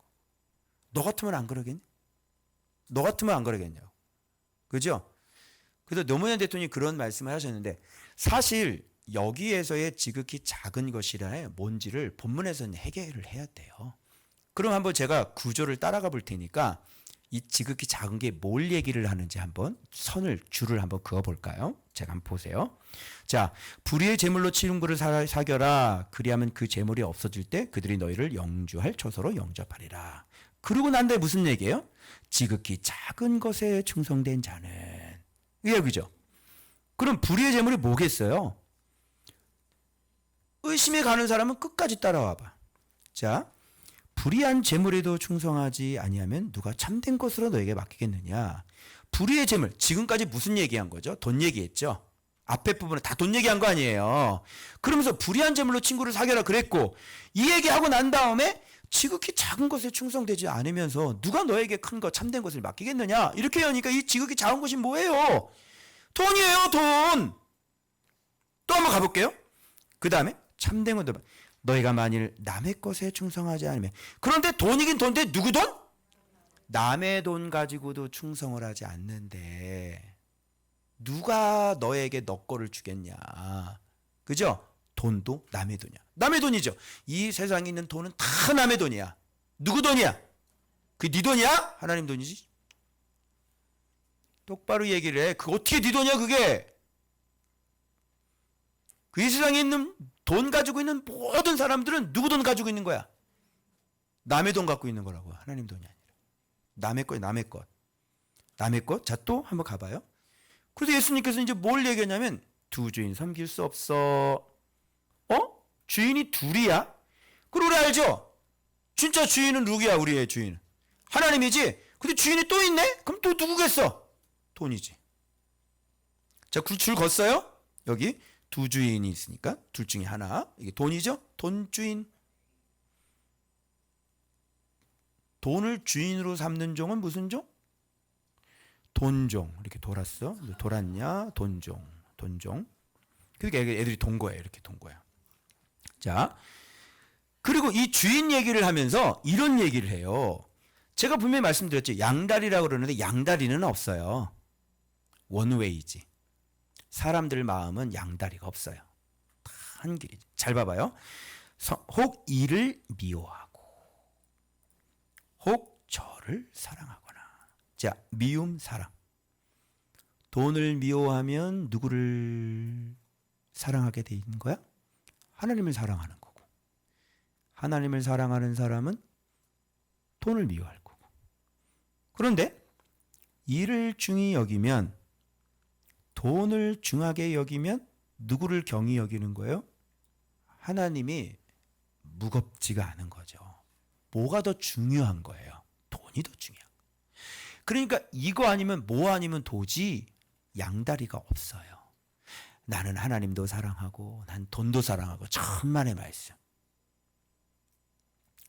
너 같으면 안 그러겠니? 너 같으면 안 그러겠냐고. 그죠? 그래서 노무현 대통령이 그런 말씀을 하셨는데 사실 여기에서의 지극히 작은 것이라 뭔지를 본문에서는 해결을 해야 돼요. 그럼 한번 제가 구조를 따라가 볼 테니까 이 지극히 작은 게 뭘 얘기를 하는지 한번 줄을 한번 그어 볼까요? 제가 한번 보세요. 자, 불의의 제물로 치른 것을 사겨라. 그리하면 그 제물이 없어질 때 그들이 너희를 영주할 처소로 영접하리라. 그러고 난 다음에 무슨 얘기예요? 지극히 작은 것에 충성된 자는. 이게 여기죠. 그럼 불의의 제물이 뭐겠어요? 의심에 가는 사람은 끝까지 따라와 봐. 자, 불의한 제물에도 충성하지 아니하면 누가 참된 것으로 너에게 맡기겠느냐. 불의의 제물, 지금까지 무슨 얘기한 거죠? 돈 얘기했죠. 앞에 부분은 다 돈 얘기한 거 아니에요. 그러면서 불의한 제물로 친구를 사귀라 그랬고, 이 얘기하고 난 다음에 지극히 작은 것에 충성되지 않으면서 누가 너에게 큰 거 참된 것을 맡기겠느냐. 이렇게 하니까 이 지극히 작은 것이 뭐예요? 돈이에요, 돈. 또 한번 가볼게요. 그 다음에 참된 것도 너희가 만일 남의 것에 충성하지 않으면. 그런데 돈이긴 돈인데 누구 돈? 남의 돈 가지고도 충성을 하지 않는데 누가 너에게 너 거를 주겠냐. 그죠? 돈도 남의 돈이야. 남의 돈이죠. 이 세상에 있는 돈은 다 남의 돈이야. 누구 돈이야? 그 네 돈이야? 하나님 돈이지. 똑바로 얘기를 해. 그 어떻게 네 돈이야 그게? 그 이 세상에 있는 돈 가지고 있는 모든 사람들은 누구 돈 가지고 있는 거야? 남의 돈 갖고 있는 거라고. 하나님 돈이 아니라. 남의 것, 남의 것. 남의 것? 자, 또 한번 가봐요. 그래서 예수님께서 이제 뭘 얘기하냐면 두 주인 섬길 수 없어. 주인이 둘이야? 그럼 우리 알죠? 진짜 주인은 누구야? 우리의 주인은 하나님이지. 근데 주인이 또 있네? 그럼 또 누구겠어? 돈이지. 자, 줄 걷어요? 여기 두 주인이 있으니까 둘 중에 하나. 이게 돈이죠? 돈 주인. 돈을 주인으로 삼는 종은 무슨 종? 돈종. 이렇게 돌았어. 돌았냐? 돈종. 돈종. 그러니까 애들이 돈 거예요. 이렇게 돈 거야. 자, 그리고 이 주인 얘기를 하면서 이런 얘기를 해요. 제가 분명히 말씀드렸죠. 양다리라고 그러는데 양다리는 없어요. 원웨이지. 사람들 마음은 양다리가 없어요. 한 길이지. 잘 봐봐요. 혹 이를 미워하고 혹 저를 사랑하거나. 자, 미움, 사랑. 돈을 미워하면 누구를 사랑하게 돼 있는 거야? 하나님을 사랑하는 거고. 하나님을 사랑하는 사람은 돈을 미워할 거고. 그런데 이를 중히 여기면, 돈을 중하게 여기면 누구를 경히 여기는 거예요? 하나님이 무겁지가 않은 거죠. 뭐가 더 중요한 거예요? 돈이 더 중요한 거예요. 그러니까 이거 아니면 뭐 아니면 도지 양다리가 없어요. 나는 하나님도 사랑하고 난 돈도 사랑하고. 천만의 말씀.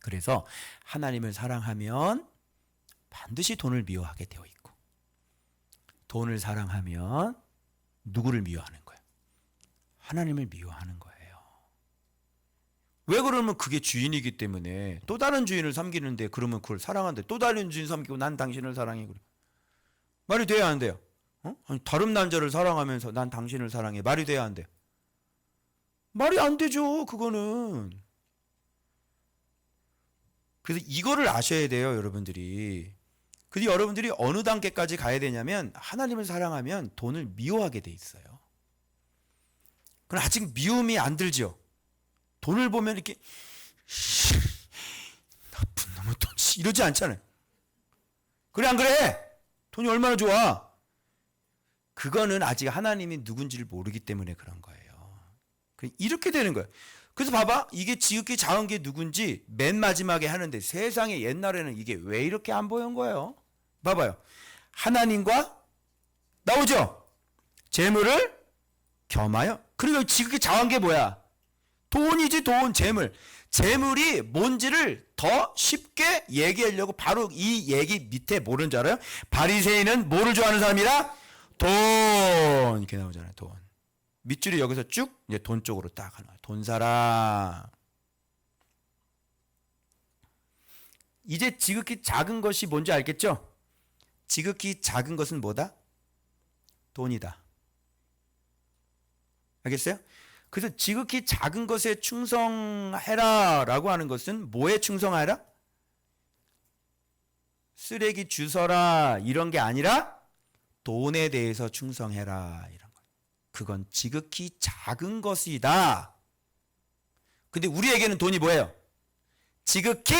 그래서 하나님을 사랑하면 반드시 돈을 미워하게 되어 있고, 돈을 사랑하면 누구를 미워하는 거예요? 하나님을 미워하는 거예요. 왜 그러면 그게 주인이기 때문에. 또 다른 주인을 섬기는데 그러면 그걸 사랑하는데 또 다른 주인 섬기고 난 당신을 사랑해. 그래. 말이 돼야 안 돼요? 아니, 다른 남자를 사랑하면서 난 당신을 사랑해. 말이 돼야 안 돼요? 말이 안 되죠. 그거는. 그래서 이거를 아셔야 돼요, 여러분들이. 그래서 여러분들이 어느 단계까지 가야 되냐면 하나님을 사랑하면 돈을 미워하게 돼 있어요. 그럼 아직 미움이 안 들죠. 돈을 보면 이렇게 나쁜 놈의 돈 이러지 않잖아요. 그래 안 그래? 돈이 얼마나 좋아? 그거는 아직 하나님이 누군지를 모르기 때문에 그런 거예요. 이렇게 되는 거예요. 그래서 봐봐, 이게 지극히 작은 게 누군지 맨 마지막에 하는데 세상에 옛날에는 이게 왜 이렇게 안 보인 거예요? 봐봐요. 하나님과 나오죠? 재물을 겸하여. 그리고 지극히 작은 게 뭐야? 돈이지. 돈, 재물. 재물이 뭔지를 더 쉽게 얘기하려고 바로 이 얘기 밑에 뭐는 줄 알아요? 바리새인은 뭐를 좋아하는 사람이라? 돈. 이렇게 나오잖아요. 돈. 밑줄이 여기서 쭉 이제 돈 쪽으로 딱 하는 거야. 돈 사랑. 이제 지극히 작은 것이 뭔지 알겠죠? 지극히 작은 것은 뭐다? 돈이다. 알겠어요? 그래서 지극히 작은 것에 충성해라라고 하는 것은 뭐에 충성하라? 쓰레기 주워라 이런 게 아니라 돈에 대해서 충성해라 이런 거. 그건 지극히 작은 것이다. 근데 우리에게는 돈이 뭐예요? 지극히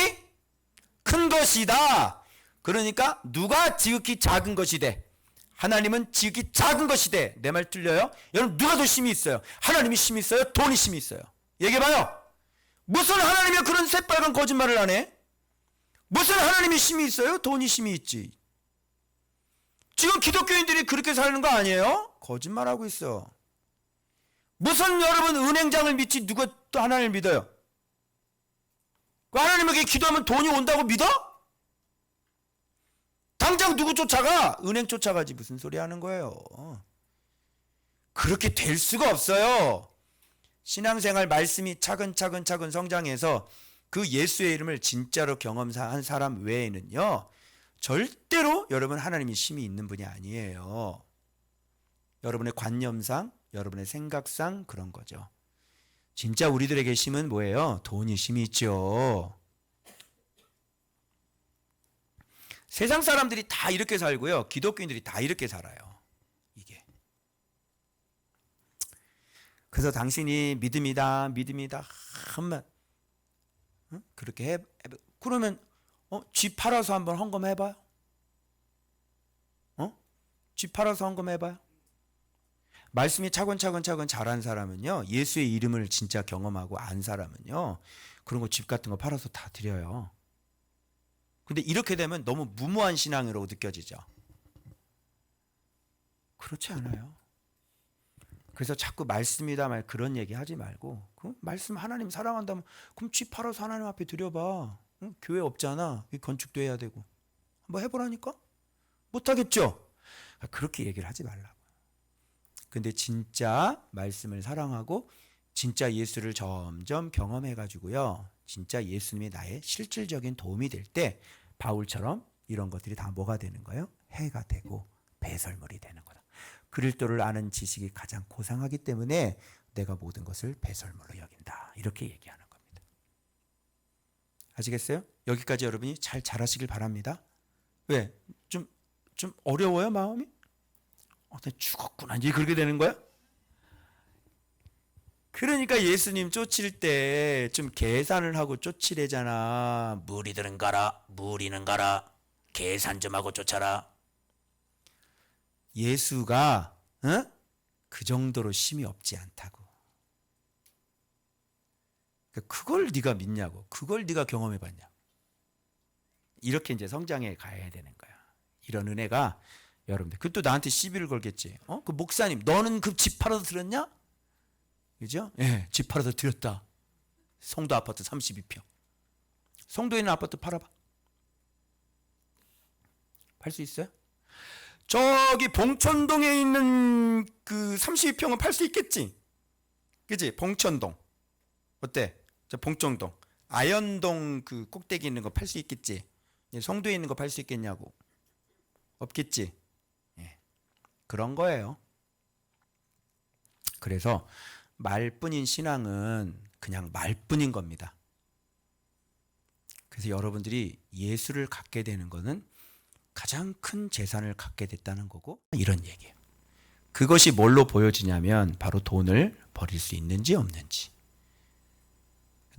큰 것이다. 그러니까 누가 지극히 작은 것이 돼? 하나님은 지극히 작은 것이 돼. 내 말 틀려요? 여러분 누가 더 힘이 있어요? 하나님이 힘이 있어요? 돈이 힘이 있어요? 얘기해봐요. 무슨 하나님이 그런 새빨간 거짓말을 안 해? 무슨 하나님이 힘이 있어요? 돈이 힘이 있지. 지금 기독교인들이 그렇게 사는 거 아니에요? 거짓말하고 있어. 무슨 여러분 은행장을 믿지 누가 또 하나님을 믿어요? 그 하나님에게 기도하면 돈이 온다고 믿어? 당장 누구 쫓아가? 은행 쫓아가지. 무슨 소리 하는 거예요? 그렇게 될 수가 없어요. 신앙생활 말씀이 차근차근 성장해서 그 예수의 이름을 진짜로 경험한 사람 외에는요, 절대로 여러분 하나님이 힘이 있는 분이 아니에요. 여러분의 관념상, 여러분의 생각상 그런 거죠. 진짜 우리들에게 힘은 뭐예요? 돈이 힘이 있죠. 세상 사람들이 다 이렇게 살고요. 기독교인들이 다 이렇게 살아요. 이게. 그래서 당신이 믿음이다. 한번 그렇게 해. 그러면 쥐 팔아서 한번 헌금해봐요. 쥐 팔아서 헌금해봐요. 말씀이 차근차근 잘한 사람은요, 예수의 이름을 진짜 경험하고 안 사람은요, 그런 거 집 같은 거 팔아서 다 드려요. 근데 이렇게 되면 너무 무모한 신앙으로 느껴지죠. 그렇지 않아요. 그래서 자꾸 말씀이다 말 그런 얘기 하지 말고, 그 말씀 하나님 사랑한다면 그럼 집 팔아서 하나님 앞에 드려봐. 교회 없잖아. 건축도 해야 되고. 한번 해보라니까? 못하겠죠? 그렇게 얘기를 하지 말라고. 근데 진짜 말씀을 사랑하고 진짜 예수를 점점 경험해가지고요, 진짜 예수님이 나의 실질적인 도움이 될 때 바울처럼 이런 것들이 다 뭐가 되는 거예요? 해가 되고 배설물이 되는 거다. 그리스도를 아는 지식이 가장 고상하기 때문에 내가 모든 것을 배설물로 여긴다. 이렇게 얘기하는 겁니다. 아시겠어요? 여기까지 여러분이 잘 잘하시길 바랍니다. 왜? 좀 어려워요, 마음이? 나 죽었구나. 이제 그렇게 되는 거야? 그러니까 예수님 쫓을 때 좀 계산을 하고 쫓으래잖아. 무리들은 가라, 무리는 가라. 계산 좀 하고 쫓아라. 예수가 그 정도로 힘이 없지 않다고. 그걸 네가 믿냐고. 그걸 네가 경험해봤냐고. 이렇게 이제 성장해 가야 되는 거야. 이런 은혜가 여러분들. 그 또 나한테 시비를 걸겠지. 그 목사님, 너는 그 집 팔아서 들었냐? 그죠? 예, 집 팔아서 드렸다. 송도 아파트 32평. 송도에 있는 아파트 팔아봐. 팔 수 있어요? 저기 봉천동에 있는 그 32평은 팔 수 있겠지? 그지? 봉천동. 어때? 저 봉천동. 아현동 그 꼭대기 있는 거 팔 수 있겠지? 송도에 있는 거 팔 수 있겠냐고. 없겠지? 예. 그런 거예요. 그래서 말뿐인 신앙은 그냥 말뿐인 겁니다. 그래서 여러분들이 예수를 갖게 되는 거는 가장 큰 재산을 갖게 됐다는 거고, 이런 얘기예요. 그것이 뭘로 보여지냐면 바로 돈을 버릴 수 있는지 없는지.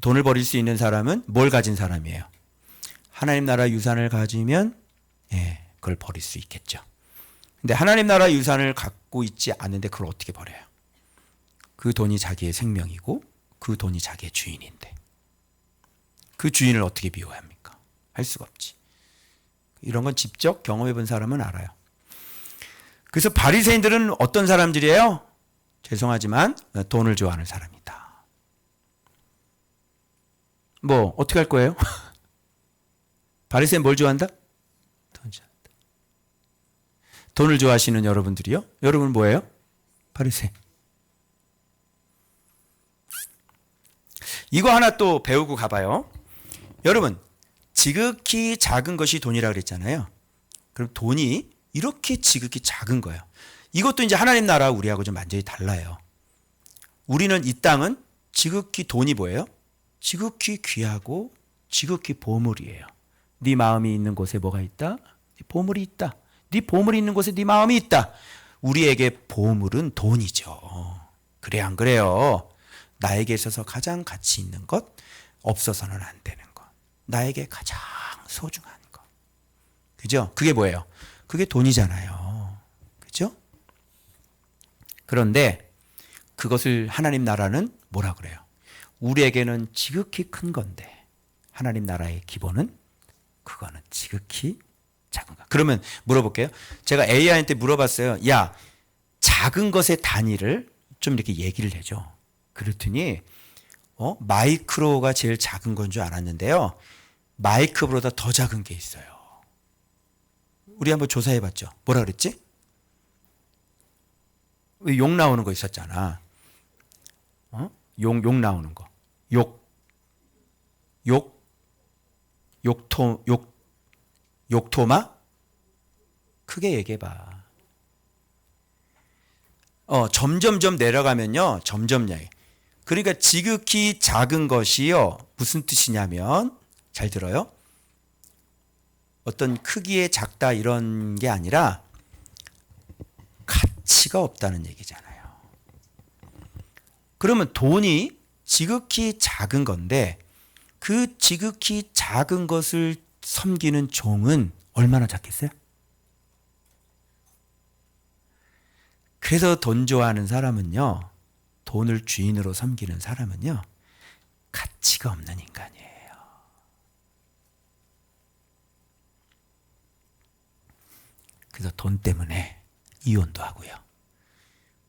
돈을 버릴 수 있는 사람은 뭘 가진 사람이에요? 하나님 나라 유산을 가지면 그걸 버릴 수 있겠죠. 근데 하나님 나라 유산을 갖고 있지 않은데 그걸 어떻게 버려요? 그 돈이 자기의 생명이고 그 돈이 자기의 주인인데 그 주인을 어떻게 미워합니까? 할 수가 없지. 이런 건 직접 경험해 본 사람은 알아요. 그래서 바리새인들은 어떤 사람들이에요? 죄송하지만 돈을 좋아하는 사람이다. 뭐 어떻게 할 거예요? 바리새인 뭘 좋아한다? 돈 좋아한다. 돈을 좋아하시는 여러분들이요? 여러분 뭐예요? 바리새인. 이거 하나 또 배우고 가봐요. 여러분, 지극히 작은 것이 돈이라고 그랬잖아요. 그럼 돈이 이렇게 지극히 작은 거예요. 이것도 이제 하나님 나라 우리하고 좀 완전히 달라요. 우리는 이 땅은 지극히 돈이 뭐예요? 지극히 귀하고 지극히 보물이에요. 네 마음이 있는 곳에 뭐가 있다? 보물이 있다. 네 보물이 있는 곳에 네 마음이 있다. 우리에게 보물은 돈이죠. 그래 안 그래요? 나에게 있어서 가장 가치 있는 것, 없어서는 안 되는 것. 나에게 가장 소중한 것. 그죠? 그게 뭐예요? 그게 돈이잖아요. 그죠? 그런데 그것을 하나님 나라는 뭐라 그래요? 우리에게는 지극히 큰 건데 하나님 나라의 기본은 그거는 지극히 작은 거. 그러면 물어볼게요. 제가 AI한테 물어봤어요. 야, 작은 것의 단위를 좀 이렇게 얘기를 해줘. 그랬더니 마이크로가 제일 작은 건 줄 알았는데요. 마이크로보다 더 작은 게 있어요. 우리 한번 조사해봤죠. 뭐라 그랬지? 욕 나오는 거 있었잖아. 욕 나오는 거. 욕토마? 크게 얘기해봐. 점점점 내려가면요. 점점 얘기. 그러니까 지극히 작은 것이요. 무슨 뜻이냐면, 잘 들어요. 어떤 크기의 작다 이런 게 아니라 가치가 없다는 얘기잖아요. 그러면 돈이 지극히 작은 건데 그 지극히 작은 것을 섬기는 종은 얼마나 작겠어요? 그래서 돈 좋아하는 사람은요, 돈을 주인으로 섬기는 사람은요, 가치가 없는 인간이에요. 그래서 돈 때문에 이혼도 하고요.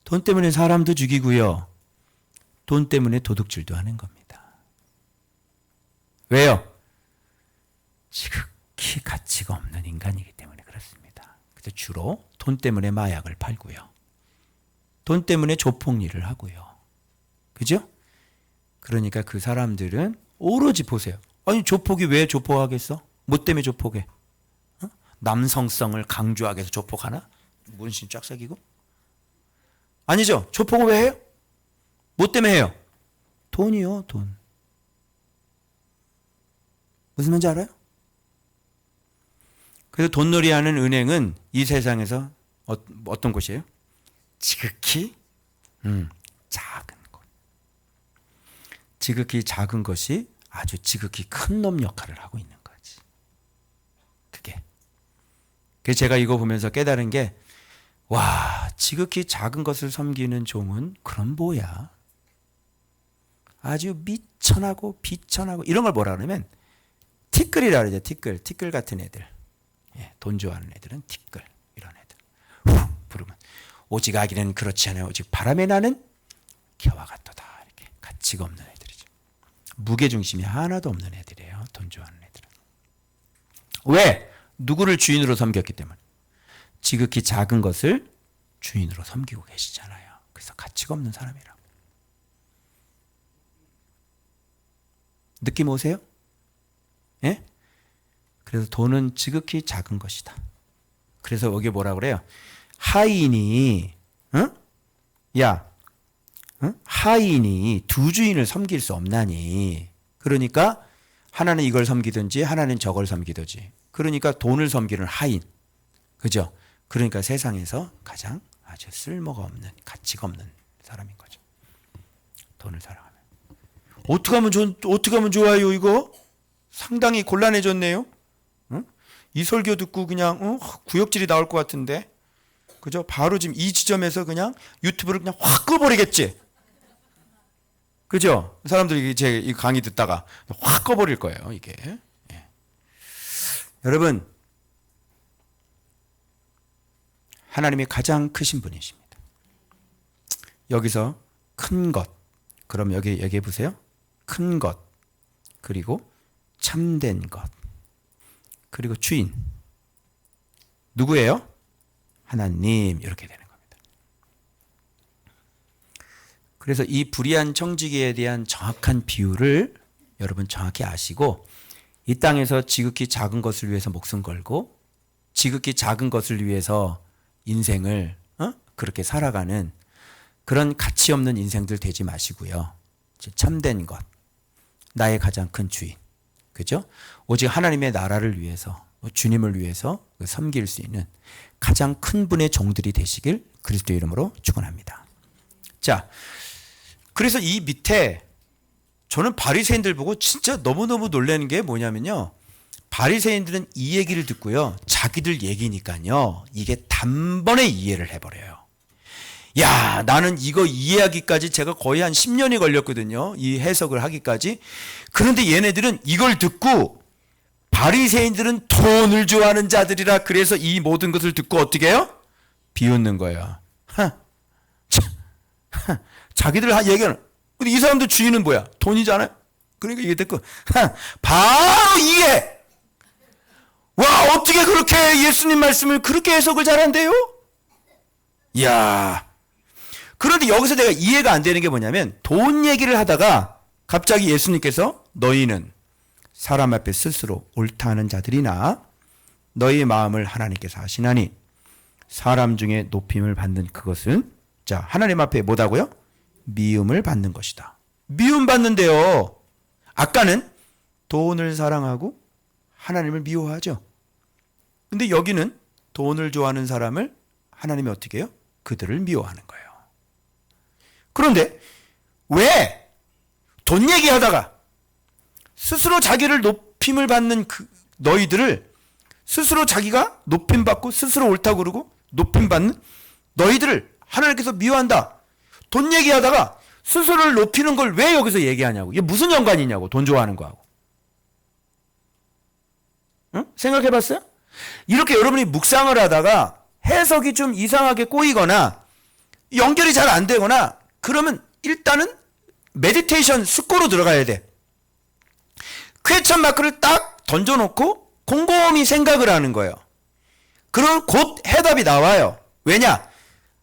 돈 때문에 사람도 죽이고요. 돈 때문에 도둑질도 하는 겁니다. 왜요? 지극히 가치가 없는 인간이기 때문에 그렇습니다. 그래서 주로 돈 때문에 마약을 팔고요. 돈 때문에 조폭일을 하고요. 그죠? 그러니까 그 사람들은 오로지 보세요. 아니 조폭이 왜 조폭하겠어? 뭐 때문에 조폭해? 남성성을 강조하기 위해서 조폭하나? 문신 쫙 새기고? 아니죠. 조폭을 왜 해요? 뭐 때문에 해요? 돈이요, 돈. 무슨 말인지 알아요? 그래서 돈놀이하는 은행은 이 세상에서 어떤 곳이에요? 지극히 작은 곳. 지극히 작은 것이 아주 지극히 큰 놈 역할을 하고 있는 거지. 그게. 그래서 제가 이거 보면서 깨달은 게, 와, 지극히 작은 것을 섬기는 종은 그럼 뭐야? 아주 미천하고 비천하고 이런 걸 뭐라 그러면 티끌이라 그러죠. 티끌 같은 애들. 예, 돈 좋아하는 애들은 티끌 이런 애들. 후 부르면 오직 아기는 그렇지 않아요. 오직 바람에 나는 겨와 같도다. 이렇게 가치가 없는 애들이죠. 무게중심이 하나도 없는 애들이에요. 돈 좋아하는 애들은. 왜? 누구를 주인으로 섬겼기 때문에. 지극히 작은 것을 주인으로 섬기고 계시잖아요. 그래서 가치가 없는 사람이라고. 느낌 오세요? 예? 그래서 돈은 지극히 작은 것이다. 그래서 여기 뭐라 그래요? 하인이, 하인이 두 주인을 섬길 수 없나니. 그러니까 하나는 이걸 섬기든지 하나는 저걸 섬기든지. 그러니까 돈을 섬기는 하인. 그죠? 그러니까 세상에서 가장 아주 쓸모가 없는, 가치가 없는 사람인 거죠. 돈을 사랑하면. 어떻게 하면 좋아요, 이거? 상당히 곤란해졌네요. 이 설교 듣고 그냥 구역질이 나올 것 같은데. 그죠? 바로 지금 이 지점에서 그냥 유튜브를 그냥 확 꺼버리겠지. 그죠? 사람들이 제 이 강의 듣다가 확 꺼버릴 거예요, 이게. 예. 여러분, 하나님이 가장 크신 분이십니다. 여기서 큰 것. 그럼 여기 얘기해 보세요. 큰 것. 그리고 참된 것. 그리고 주인. 누구예요? 하나님. 이렇게 되는 겁니다. 그래서 이 불의한 청지기에 대한 정확한 비유를 여러분 정확히 아시고 이 땅에서 지극히 작은 것을 위해서 목숨 걸고 지극히 작은 것을 위해서 인생을 그렇게 살아가는 그런 가치 없는 인생들 되지 마시고요. 참된 것, 나의 가장 큰 주인, 그죠? 오직 하나님의 나라를 위해서, 주님을 위해서 섬길 수 있는 가장 큰 분의 종들이 되시길 그리스도 이름으로 축원합니다. 자, 그래서 이 밑에 저는 바리새인들 보고 진짜 너무너무 놀라는 게 뭐냐면요. 바리새인들은 이 얘기를 듣고요. 자기들 얘기니까요. 이게 단번에 이해를 해버려요. 야, 나는 이거 이해하기까지 제가 거의 한 10년이 걸렸거든요. 이 해석을 하기까지. 그런데 얘네들은 이걸 듣고 바리새인들은 돈을 좋아하는 자들이라 그래서 이 모든 것을 듣고 어떻게 해요? 비웃는 거예요. 자기들 얘기하는. 근데 이 사람들 주인은 뭐야? 돈이잖아요. 그러니까 이게 듣고 바로 이해. 와, 어떻게 그렇게 예수님 말씀을 그렇게 해석을 잘한대요? 이야. 그런데 여기서 내가 이해가 안 되는 게 뭐냐면 돈 얘기를 하다가 갑자기 예수님께서 너희는 사람 앞에 스스로 옳다 하는 자들이나 너희 마음을 하나님께서 하시나니 사람 중에 높임을 받는 그것은 자, 하나님 앞에 뭐다고요? 미움을 받는 것이다. 미움 받는데요. 아까는 돈을 사랑하고 하나님을 미워하죠. 근데 여기는 돈을 좋아하는 사람을 하나님이 어떻게 해요? 그들을 미워하는 거예요. 그런데 왜 돈 얘기하다가 스스로 자기를 높임을 받는 너희들을 스스로 자기가 높임 받고 스스로 옳다고 그러고 높임 받는 너희들을 하나님께서 미워한다. 돈 얘기하다가 스스로를 높이는 걸 왜 여기서 얘기하냐고. 이게 무슨 연관이냐고. 돈 좋아하는 거하고. 응? 생각해 봤어요? 이렇게 여러분이 묵상을 하다가 해석이 좀 이상하게 꼬이거나 연결이 잘 안 되거나 그러면 일단은 메디테이션 숙고로 들어가야 돼. 퀘스천 마크를 딱 던져놓고 곰곰이 생각을 하는 거예요. 그럼 곧 해답이 나와요. 왜냐?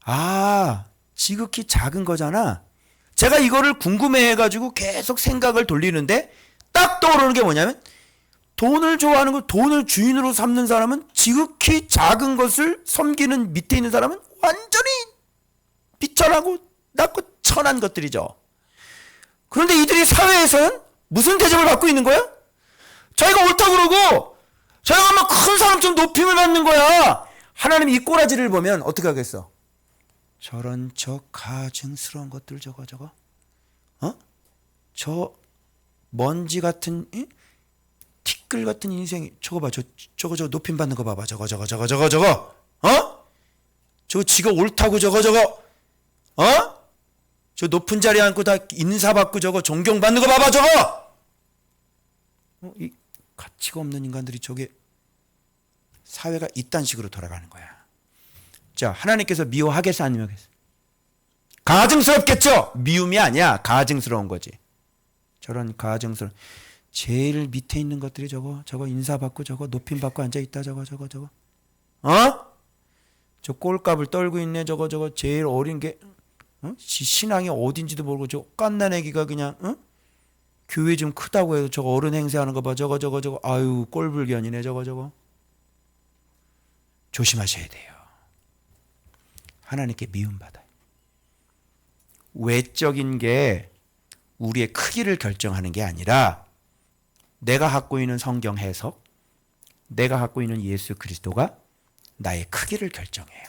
아, 지극히 작은 거잖아. 제가 이거를 궁금해해가지고 계속 생각을 돌리는데 딱 떠오르는 게 뭐냐면 돈을 좋아하는 거, 돈을 주인으로 삼는 사람은 지극히 작은 것을 섬기는 밑에 있는 사람은 완전히 비천하고 낮고 천한 것들이죠. 그런데 이들이 사회에서는 무슨 대접을 받고 있는 거야? 자기가 옳다고 그러고 자기가 막 큰 사람처럼 높임을 받는 거야. 하나님이 이 꼬라지를 보면 어떻게 하겠어? 저런 저 가증스러운 것들 저거 저 먼지 같은 티끌 같은 인생이 저거 봐. 저거 높임 받는 거 봐봐. 저거 저거 지가 옳다고 저거 저 높은 자리에 앉고 다 인사받고 저거 존경받는 거 봐봐 저거. 이 가치가 없는 인간들이 저게 사회가 이딴 식으로 돌아가는 거야. 자, 하나님께서 미워하겠어 아니면 하겠어? 가증스럽겠죠. 미움이 아니야. 가증스러운 거지. 저런 가증스러운 제일 밑에 있는 것들이 저거 인사받고 저거 높임 받고 앉아있다 저거 저 꼴값을 떨고 있네 저거 제일 어린 게 신앙이 어딘지도 모르고 저 깐난 애기가 그냥 교회 좀 크다고 해도 저거 어른 행세하는 거 봐 저거 아유 꼴불견이네 저거 조심하셔야 돼요. 하나님께 미움받아요. 외적인 게 우리의 크기를 결정하는 게 아니라 내가 갖고 있는 성경 해석, 내가 갖고 있는 예수 그리스도가 나의 크기를 결정해요.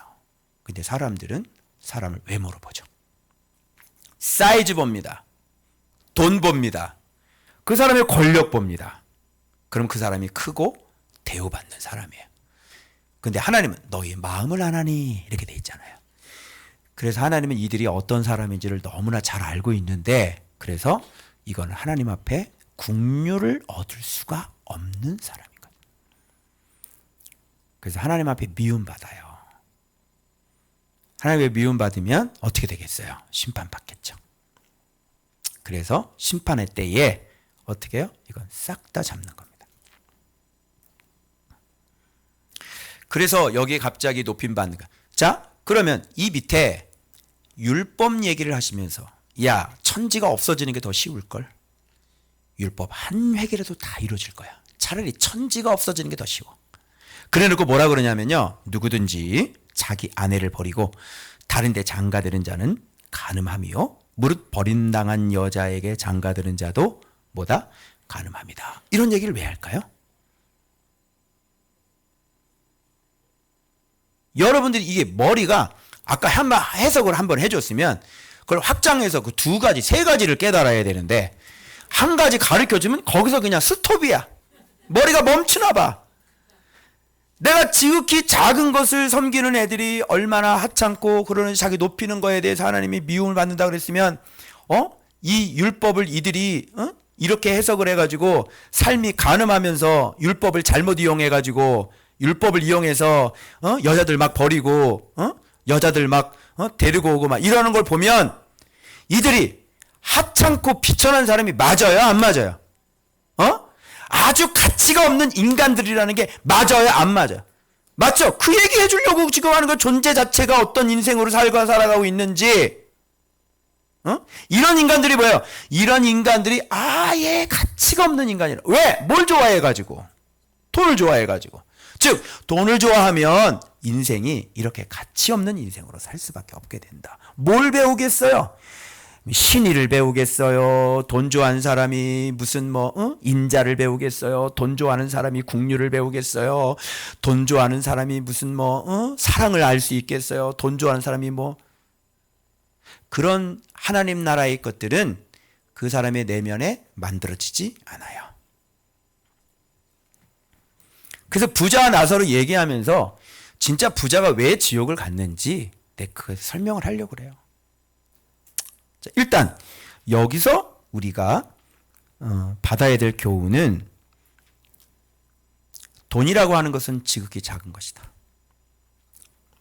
근데 사람들은 사람을 외모로 보죠. 사이즈 봅니다. 돈 봅니다. 그 사람의 권력 봅니다. 그럼 그 사람이 크고 대우받는 사람이에요. 근데 하나님은 너희 마음을 아나니 이렇게 돼 있잖아요. 그래서 하나님은 이들이 어떤 사람인지를 너무나 잘 알고 있는데 그래서 이건 하나님 앞에 국류를 얻을 수가 없는 사람인 거예요. 그래서 하나님 앞에 미움받아요. 하나님의 미움받으면 어떻게 되겠어요? 심판받겠죠. 그래서 심판의 때에 어떻게 해요? 이건 싹 다 잡는 겁니다. 그래서 여기에 갑자기 높임받는 거. 자, 그러면 이 밑에 율법 얘기를 하시면서 야, 천지가 없어지는 게 더 쉬울걸? 율법 한 획이라도 다 이루어질 거야. 차라리 천지가 없어지는 게 더 쉬워. 그래놓고 뭐라 그러냐면요. 누구든지 자기 아내를 버리고 다른 데 장가드는 자는 간음함이요 무릇 버림당한 여자에게 장가드는 자도 뭐다? 간음함이다. 이런 얘기를 왜 할까요? 여러분들이 이게 머리가 아까 한번 해석을 한번 해줬으면 그걸 확장해서 그 두 가지, 세 가지를 깨달아야 되는데 한 가지 가르쳐주면 거기서 그냥 스톱이야. 머리가 멈추나 봐. 내가 지극히 작은 것을 섬기는 애들이 얼마나 하찮고 그러는 자기 높이는 거에 대해서 하나님이 미움을 받는다 그랬으면 이 율법을 이들이 이렇게 해석을 해가지고 삶이 간음하면서 율법을 잘못 이용해가지고 율법을 이용해서 여자들 막 버리고 여자들 막 데리고 오고 막 이러는 걸 보면 이들이 하찮고 비천한 사람이 맞아요, 안 맞아요? 아주 가치가 없는 인간들이라는 게 맞아요, 안 맞아요? 맞죠? 그 얘기 해주려고 지금 하는 거 존재 자체가 어떤 인생으로 살아가고 있는지 이런 인간들이 뭐예요? 이런 인간들이 아예 가치가 없는 인간이라. 왜? 뭘 좋아해가지고? 돈을 좋아해가지고. 즉 돈을 좋아하면 인생이 이렇게 가치 없는 인생으로 살 수밖에 없게 된다. 뭘 배우겠어요? 신의를 배우겠어요? 돈 좋아하는 사람이 무슨 인자를 배우겠어요? 돈 좋아하는 사람이 국률을 배우겠어요? 돈 좋아하는 사람이 무슨 사랑을 알 수 있겠어요? 돈 좋아하는 사람이 그런 하나님 나라의 것들은 그 사람의 내면에 만들어지지 않아요. 그래서 부자와 나서로 얘기하면서 진짜 부자가 왜 지옥을 갔는지 그 설명을 하려고 그래요. 자, 일단 여기서 우리가 받아야 될 교훈은 돈이라고 하는 것은 지극히 작은 것이다.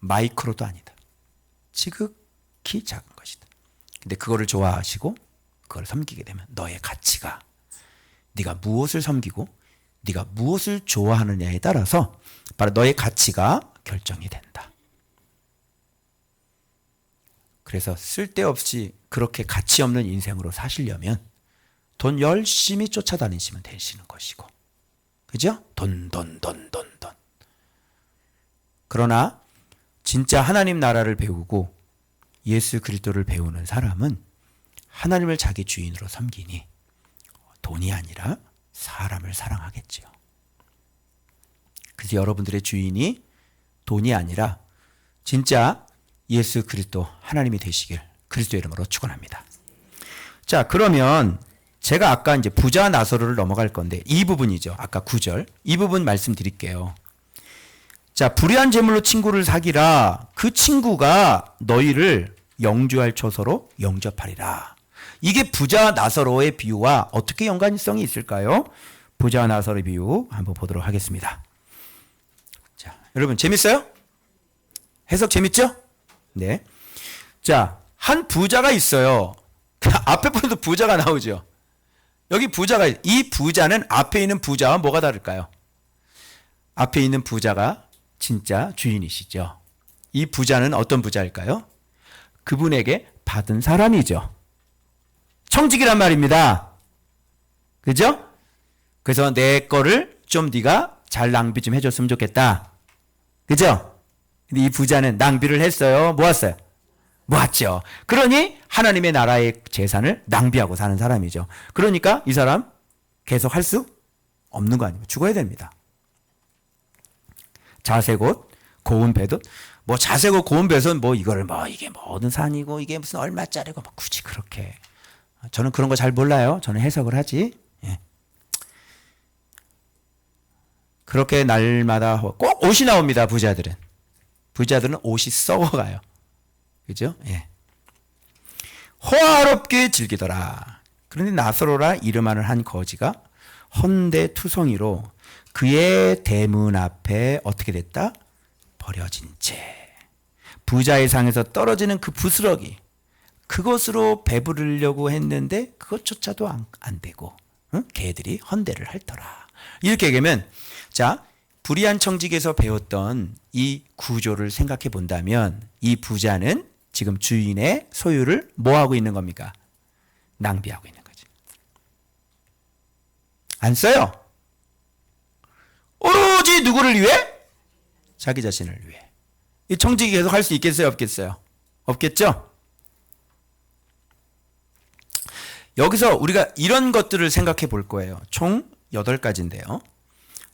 마이크로도 아니다. 지극히 작은 것이다. 근데 그거를 좋아하시고 그걸 섬기게 되면 너의 가치가 네가 무엇을 섬기고 네가 무엇을 좋아하느냐에 따라서 바로 너의 가치가 결정이 된다. 그래서 쓸데없이 그렇게 가치 없는 인생으로 사시려면 돈 열심히 쫓아다니시면 되시는 것이고, 그죠? 돈. 그러나 진짜 하나님 나라를 배우고 예수 그리스도를 배우는 사람은 하나님을 자기 주인으로 섬기니 돈이 아니라 사람을 사랑하겠지요. 그래서 여러분들의 주인이 돈이 아니라 진짜 예수 그리스도 하나님이 되시길 그리스도 이름으로 축원합니다. 자, 그러면 제가 아까 이제 부자 나사로를 넘어갈 건데 이 부분이죠. 아까 9절. 이 부분 말씀드릴게요. 자, 불의한 재물로 친구를 사귀라. 그 친구가 너희를 영주할 처소로 영접하리라. 이게 부자 나사로의 비유와 어떻게 연관성이 있을까요? 부자 나사로의 비유 한번 보도록 하겠습니다. 자, 여러분 재밌어요? 해석 재밌죠? 네. 자, 한 부자가 있어요. 앞에 보면 부자가 나오죠. 여기 부자가, 이 부자는 앞에 있는 부자와 뭐가 다를까요? 앞에 있는 부자가 진짜 주인이시죠. 이 부자는 어떤 부자일까요? 그분에게 받은 사람이죠. 청직이란 말입니다. 그죠? 그래서 내 거를 좀 네가 잘 낭비 좀 해줬으면 좋겠다. 그죠? 근데 이 부자는 낭비를 했어요. 모았어요? 모았죠. 그러니 하나님의 나라의 재산을 낭비하고 사는 사람이죠. 그러니까 이 사람 계속 할 수 없는 거 아닙니까? 죽어야 됩니다. 자세곧 고운 배도 자세고 고운 배선 이거를 이게 어느 산이고 이게 무슨 얼마짜리고 굳이 그렇게, 저는 그런 거 잘 몰라요. 저는 해석을 하지. 예. 그렇게 날마다 꼭 옷이 나옵니다. 부자들은 옷이 썩어가요. 그죠? 예. 호화롭게 즐기더라. 그런데 나사로라 이름하는 한 거지가 헌데투성이로 그의 대문 앞에 어떻게 됐다? 버려진 채. 부자의 상에서 떨어지는 그 부스러기, 그것으로 배부르려고 했는데 그것조차도 안 되고 개들이 헌대를 핥더라. 이렇게 얘기하면, 자, 불의한 청직에서 배웠던 이 구조를 생각해 본다면 이 부자는 지금 주인의 소유를 뭐하고 있는 겁니까? 낭비하고 있는 거지. 안 써요. 오로지 누구를 위해? 자기 자신을 위해. 이 청직이 계속 할 수 있겠어요? 없겠어요? 없겠죠? 여기서 우리가 이런 것들을 생각해 볼 거예요. 총 8가지인데요.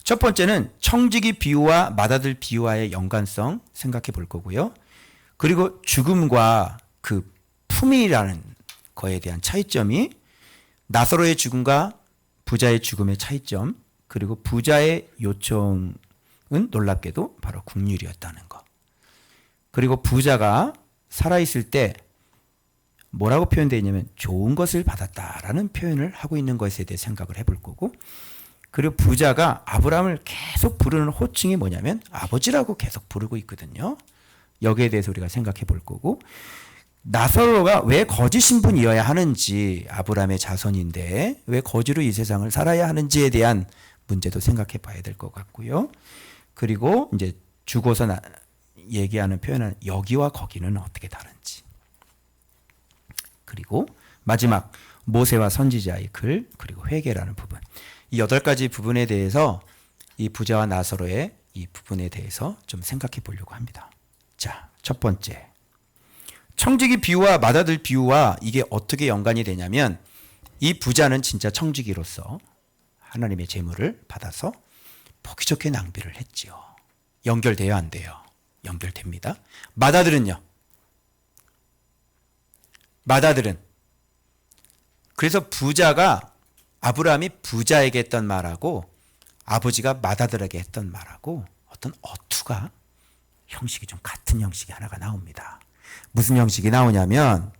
첫 번째는 청지기 비유와 맏아들 비유와의 연관성 생각해 볼 거고요. 그리고 죽음과 그 품이라는 거에 대한 차이점이 나사로의 죽음과 부자의 죽음의 차이점, 그리고 부자의 요청은 놀랍게도 바로 긍휼이었다는 거. 그리고 부자가 살아있을 때 뭐라고 표현되어 있냐면 좋은 것을 받았다라는 표현을 하고 있는 것에 대해 생각을 해볼 거고, 그리고 부자가 아브라함을 계속 부르는 호칭이 뭐냐면 아버지라고 계속 부르고 있거든요. 여기에 대해서 우리가 생각해 볼 거고, 나사로가 왜 거지 신분이어야 하는지, 아브라함의 자손인데 왜 거지로 이 세상을 살아야 하는지에 대한 문제도 생각해 봐야 될 것 같고요. 그리고 이제 죽어서 얘기하는 표현은 여기와 거기는 어떻게 다른지. 그리고 마지막 모세와 선지자의 글, 그리고 회개라는 부분. 이 8가지 부분에 대해서 이 부자와 나사로의 이 부분에 대해서 좀 생각해 보려고 합니다. 자, 첫 번째. 청지기 비유와 맏아들 비유와 이게 어떻게 연관이 되냐면, 이 부자는 진짜 청지기로서 하나님의 재물을 받아서 보기 좋게 낭비를 했지요. 연결돼요, 안 돼요? 연결됩니다. 맏아들은요? 맏아들은 그래서 부자가 아브라함이 부자에게 했던 말하고 아버지가 맏아들에게 했던 말하고 어떤 어투가 형식이 좀 같은 형식이 하나가 나옵니다. 무슨 형식이 나오냐면,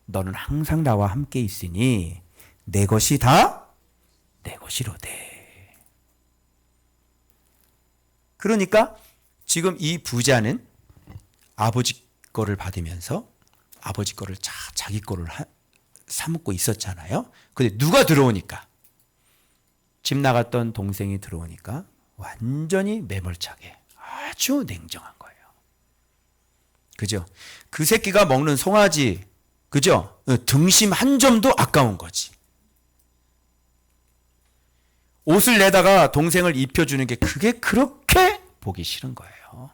너는 항상 나와 함께 있으니 내 것이 다 내 것이로되. 그러니까 지금 이 부자는 아버지 거를 받으면서 아버지 거를 자기 거를 사먹고 있었잖아요. 근데 누가 들어오니까, 집 나갔던 동생이 들어오니까 완전히 매몰차게 아주 냉정한 거예요. 그죠? 그 새끼가 먹는 송아지, 그죠? 등심 한 점도 아까운 거지. 옷을 내다가 동생을 입혀주는 게 그게 그렇게 보기 싫은 거예요.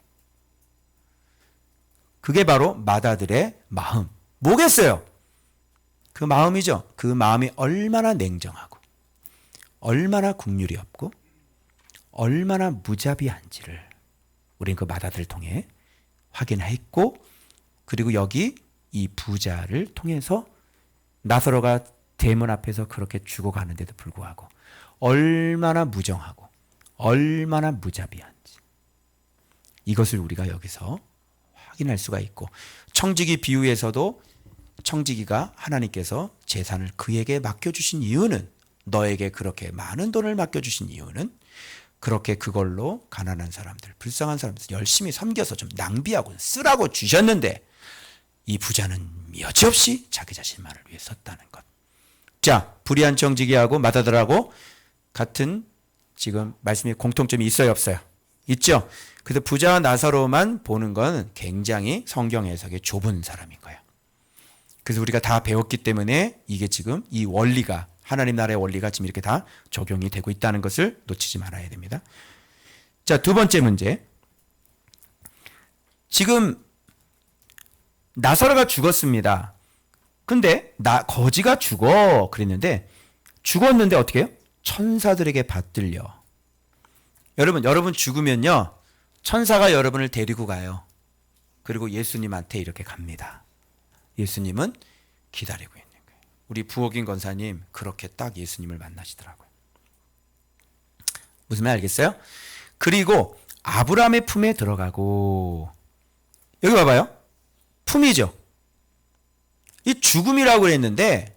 그게 바로 맏아들의 마음. 뭐겠어요? 그 마음이죠. 그 마음이 얼마나 냉정하고 얼마나 긍휼이 없고 얼마나 무자비한지를 우리는 그 맏아들을 통해 확인했고, 그리고 여기 이 부자를 통해서 나사로가 대문 앞에서 그렇게 죽어가는데도 불구하고 얼마나 무정하고 얼마나 무자비한지, 이것을 우리가 여기서 확인할 수가 있고, 청지기 비유에서도 청지기가 하나님께서 재산을 그에게 맡겨주신 이유는, 너에게 그렇게 많은 돈을 맡겨주신 이유는 그렇게 그걸로 가난한 사람들, 불쌍한 사람들 열심히 섬겨서 좀 낭비하고 쓰라고 주셨는데, 이 부자는 여지없이 자기 자신만을 위해 썼다는 것. 자, 불의한 청지기하고 맏아들하고 같은 지금 말씀이 공통점이 있어요, 없어요? 있죠? 그래서 부자와 나사로만 보는 건 굉장히 성경 해석이 좁은 사람인 거예요. 그래서 우리가 다 배웠기 때문에 이게 지금 이 원리가, 하나님 나라의 원리가 지금 이렇게 다 적용이 되고 있다는 것을 놓치지 말아야 됩니다. 자, 두 번째 문제. 지금 나사로가 죽었습니다. 근데 거지가 죽어 그랬는데, 죽었는데 어떻게 해요? 천사들에게 받들려. 여러분 죽으면요, 천사가 여러분을 데리고 가요. 그리고 예수님한테 이렇게 갑니다. 예수님은 기다리고 있는 거예요. 우리 부옥인 권사님 그렇게 딱 예수님을 만나시더라고요. 무슨 말 알겠어요? 그리고 아브라함의 품에 들어가고, 여기 봐봐요. 품이죠. 이 죽음이라고 그랬는데,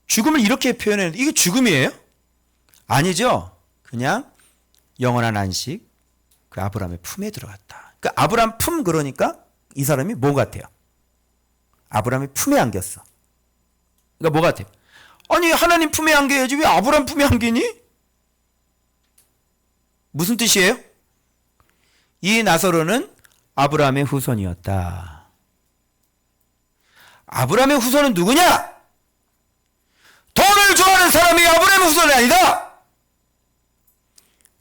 죽음을 이렇게 표현했는데 이게 죽음이에요? 아니죠. 그냥 영원한 안식, 그 아브라함의 품에 들어갔다. 그 아브라함 품, 그러니까 이 사람이 뭐 같아요? 아브라함의 품에 안겼어. 그러니까 뭐 같아요? 아니, 하나님 품에 안겨야지 왜 아브라함 품에 안기니? 무슨 뜻이에요? 이 나사로는 아브라함의 후손이었다. 아브라함의 후손은 누구냐? 돈을 좋아하는 사람이 아브라함의 후손이 아니다.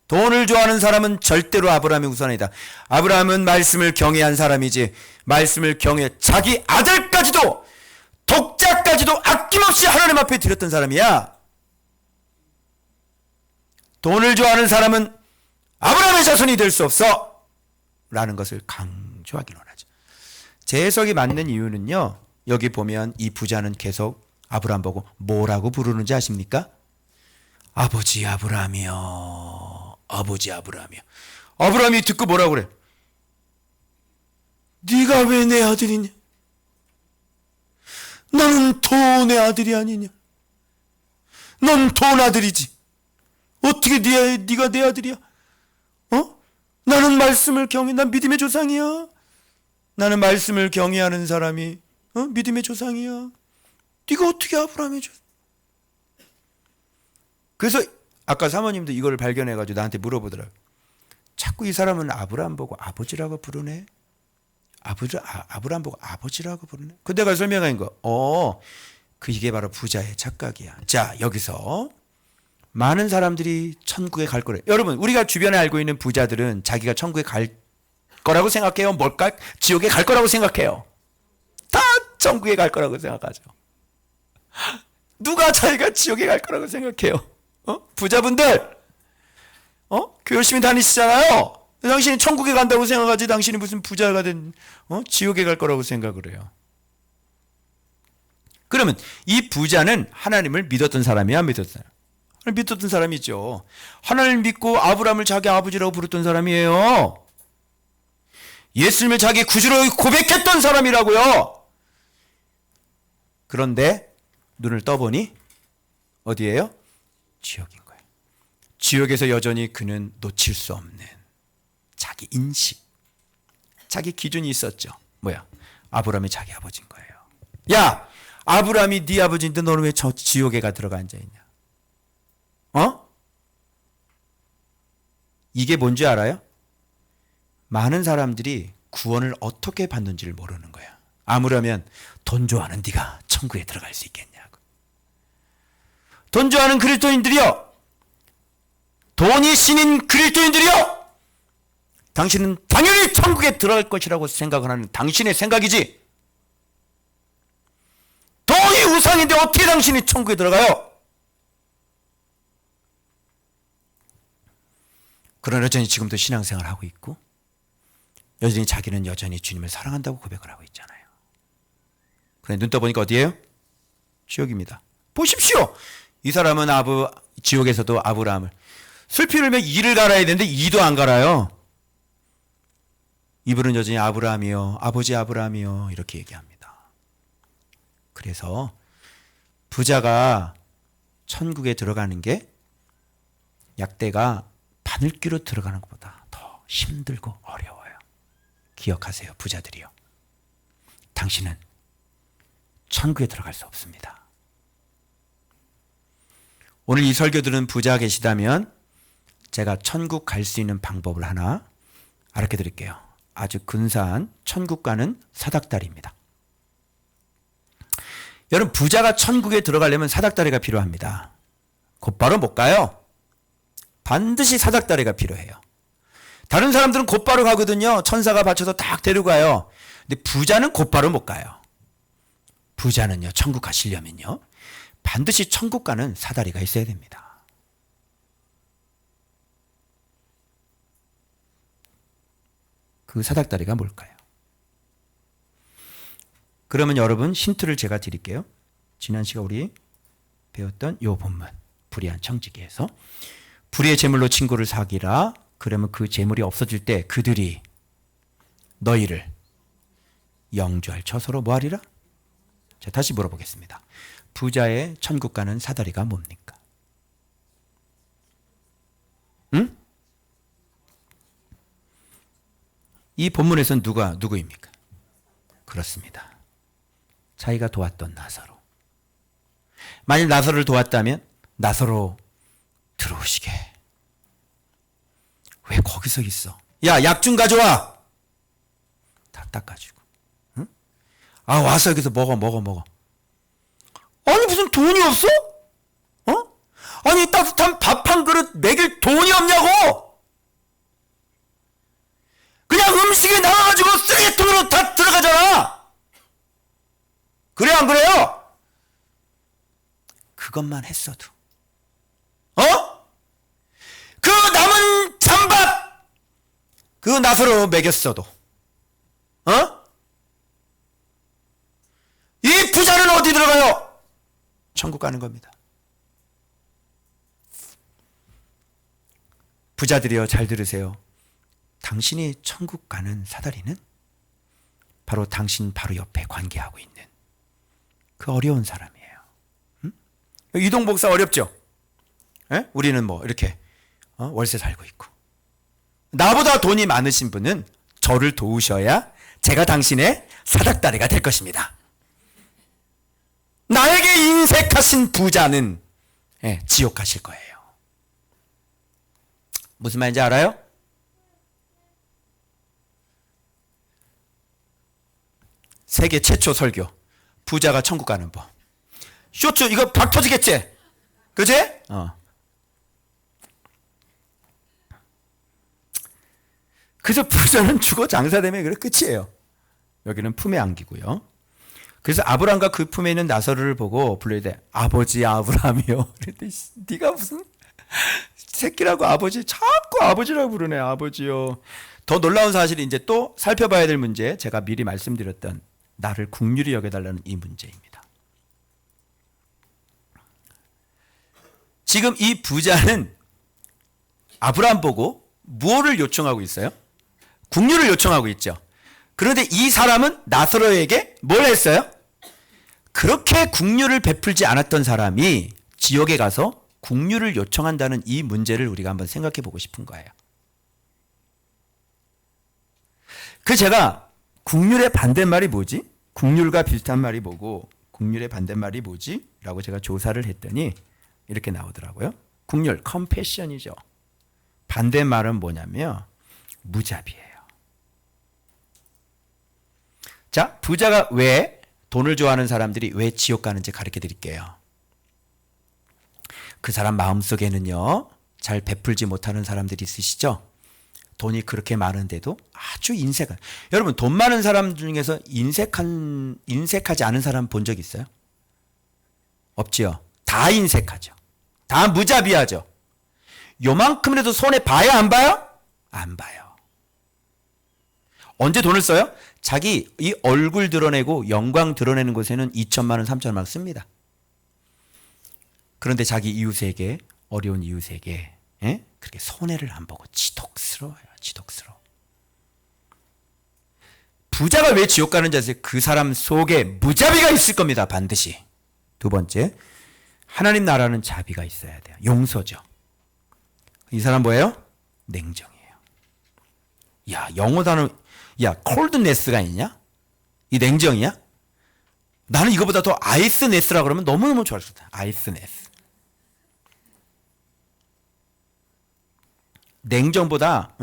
돈을 좋아하는 사람은 절대로 아브라함의 후손이 아니다. 아브라함은 말씀을 경외한 사람이지, 말씀을 경외, 자기 아들까지도 독자까지도 아낌없이 하나님 앞에 드렸던 사람이야. 돈을 좋아하는 사람은 아브라함의 자손이 될 수 없어 라는 것을 강조하기 원하죠. 제 해석이 맞는 이유는요, 여기 보면 이 부자는 계속 아브라함 보고 뭐라고 부르는지 아십니까? 아버지 아브라함이요, 아버지 아브라함이요. 아브라함이 듣고 뭐라고 그래? 네가 왜 내 아들이냐? 나는 돈의 아들이 아니냐? 넌 돈 아들이지. 어떻게 네가 내 아들이야? 나는 말씀을 경외, 난 믿음의 조상이야. 나는 말씀을 경외하는 사람이 믿음의 조상이야. 네가 어떻게 아브라함의 조상? 그래서 아까 사모님도 이걸 발견해가지고 나한테 물어보더라고요. 자꾸 이 사람은 아브라함 보고 아버지라고 부르네. 아브라함 보고 아버지라고 부르네. 그 내가 설명한 거. 이게 바로 부자의 착각이야. 자, 여기서 많은 사람들이 천국에 갈 거래. 여러분, 우리가 주변에 알고 있는 부자들은 자기가 천국에 갈 거라고 생각해요? 뭘까? 지옥에 갈 거라고 생각해요? 다 천국에 갈 거라고 생각하죠. 누가 자기가 지옥에 갈 거라고 생각해요? 부자분들, 교회 열심히 다니시잖아요. 당신이 천국에 간다고 생각하지, 당신이 무슨 부자가 된 지옥에 갈 거라고 생각을 해요. 그러면 이 부자는 하나님을 믿었던 사람이야, 안 믿었던 사람? 믿었던 사람이죠. 하나님을 믿고 아브라함을 자기 아버지라고 부르던 사람이에요. 예수님을 자기 구주로 고백했던 사람이라고요. 그런데 눈을 떠보니 어디예요? 지옥인 거예요. 지옥에서 여전히 그는 놓칠 수 없는 자기 인식, 자기 기준이 있었죠. 뭐야? 아브라함이 자기 아버지인 거예요. 야, 아브라함이 네 아버지인데 너는 왜 저 지옥에 들어가 앉아있냐? 이게 뭔지 알아요? 많은 사람들이 구원을 어떻게 받는지를 모르는 거야. 아무려면 돈 좋아하는 네가 천국에 들어갈 수 있겠냐고. 돈 좋아하는 그리스도인들이요, 돈이 신인 그리스도인들이요, 당신은 당연히 천국에 들어갈 것이라고 생각을 하는 당신의 생각이지, 돈이 우상인데 어떻게 당신이 천국에 들어가요? 그러나 여전히 지금도 신앙생활을 하고 있고 여전히 자기는 여전히 주님을 사랑한다고 고백을 하고 있잖아요. 그런데 눈 떠보니까 어디예요? 지옥입니다. 보십시오. 이 사람은 지옥에서도 아브라함을 슬피 울며 이를 갈아야 되는데 이도 안 갈아요. 이분은 여전히 아브라함이요, 아버지 아브라함이요 이렇게 얘기합니다. 그래서 부자가 천국에 들어가는 게 약대가 바늘귀로 들어가는 것보다 더 힘들고 어려워요. 기억하세요, 부자들이요. 당신은 천국에 들어갈 수 없습니다. 오늘 이 설교 들은 부자 계시다면 제가 천국 갈 수 있는 방법을 하나 알려 드릴게요. 아주 근사한 천국 가는 사닥다리입니다. 여러분, 부자가 천국에 들어가려면 사닥다리가 필요합니다. 곧바로 못 가요. 반드시 사닥다리가 필요해요. 다른 사람들은 곧바로 가거든요. 천사가 받쳐서 딱 데려가요. 근데 부자는 곧바로 못 가요. 부자는요, 천국 가시려면요, 반드시 천국 가는 사다리가 있어야 됩니다. 그 사닥다리가 뭘까요? 그러면 여러분, 힌트를 제가 드릴게요. 지난 시간 우리 배웠던 요 본문, 불의한 청지기에서 불의의 제물로 친구를 사귀라. 그러면 그 제물이 없어질 때 그들이 너희를 영주할 처소로 뭐하리라? 자, 다시 물어보겠습니다. 부자의 천국 가는 사다리가 뭡니까? 응? 이 본문에서는 누구입니까? 그렇습니다. 자기가 도왔던 나사로. 만일 나사로를 도왔다면 나사로 들어오시게. 왜 거기서 있어? 야, 약 좀 가져와. 다 닦아주고. 응? 와서 여기서 먹어. 아니, 무슨 돈이 없어? 아니, 따뜻한 밥 한 그릇 먹일 돈이 없냐고? 그냥 음식이 나와가지고 쓰레기통으로 다 들어가잖아. 그래 안 그래요? 그것만 했어도 그 남은 찬밥 그 낫으로 먹였어도 이 부자는 어디 들어가요? 천국 가는 겁니다. 부자들이여 잘 들으세요. 당신이 천국 가는 사다리는 바로 당신 바로 옆에 관계하고 있는 그 어려운 사람이에요. 이동 목사 어렵죠? 에? 우리는 뭐 이렇게 월세 살고 있고, 나보다 돈이 많으신 분은 저를 도우셔야 제가 당신의 사닥다리가 될 것입니다. 나에게 인색하신 부자는 지옥 가실 거예요. 무슨 말인지 알아요? 세계 최초 설교, 부자가 천국 가는 법. 쇼츠 이거 박 터지겠지? 그지? 그래서 부자는 죽어 장사되면 그래 끝이에요. 여기는 품에 안기고요. 그래서 아브람과 그 품에 있는 나사로를 보고 불러야 돼. 아버지 아브람이요. 그랬더니 네가 무슨 새끼라고 아버지, 자꾸 아버지라고 부르네. 아버지요. 더 놀라운 사실이 이제 또 살펴봐야 될 문제, 제가 미리 말씀드렸던 나를 긍휼히 여겨달라는 이 문제입니다. 지금 이 부자는 아브람 보고 무엇을 요청하고 있어요? 긍휼을 요청하고 있죠. 그런데 이 사람은 나사로에게 뭘 했어요? 그렇게 긍휼을 베풀지 않았던 사람이 지옥에 가서 긍휼을 요청한다는 이 문제를 우리가 한번 생각해 보고 싶은 거예요. 그 제가 긍휼의 반대말이 뭐지? 긍휼과 비슷한 말이 뭐고 긍휼의 반대말이 뭐지? 라고 제가 조사를 했더니 이렇게 나오더라고요. 긍휼, 컴패션이죠. 반대말은 뭐냐면 무자비예요. 자, 부자가 왜, 돈을 좋아하는 사람들이 왜 지옥 가는지 가르쳐 드릴게요. 그 사람 마음속에는요, 잘 베풀지 못하는 사람들이 있으시죠? 돈이 그렇게 많은데도 아주 인색한, 여러분 돈 많은 사람 중에서 인색하지 않은 사람 본 적 있어요? 없지요. 다 인색하죠. 다 무자비하죠. 요만큼이라도 손해 봐야 안 봐요? 안 봐요. 언제 돈을 써요? 자기 이 얼굴 드러내고 영광 드러내는 곳에는 2천만 원, 3천만 원 씁니다. 그런데 자기 이웃에게, 어려운 이웃에게 그렇게 손해를 안 보고 지독스러워요. 지독스러워. 부자가 왜 지옥 가는지 아세요? 그 사람 속에 무자비가 있을 겁니다. 반드시. 두 번째, 하나님 나라는 자비가 있어야 돼요. 용서죠. 이 사람 뭐예요? 냉정이에요. 야, 영어 단어, 야, 콜드네스가 있냐? 이 냉정이야? 나는 이거보다 더 아이스네스라 그러면 너무너무 좋아했을 거다. 아이스네스. 냉정보다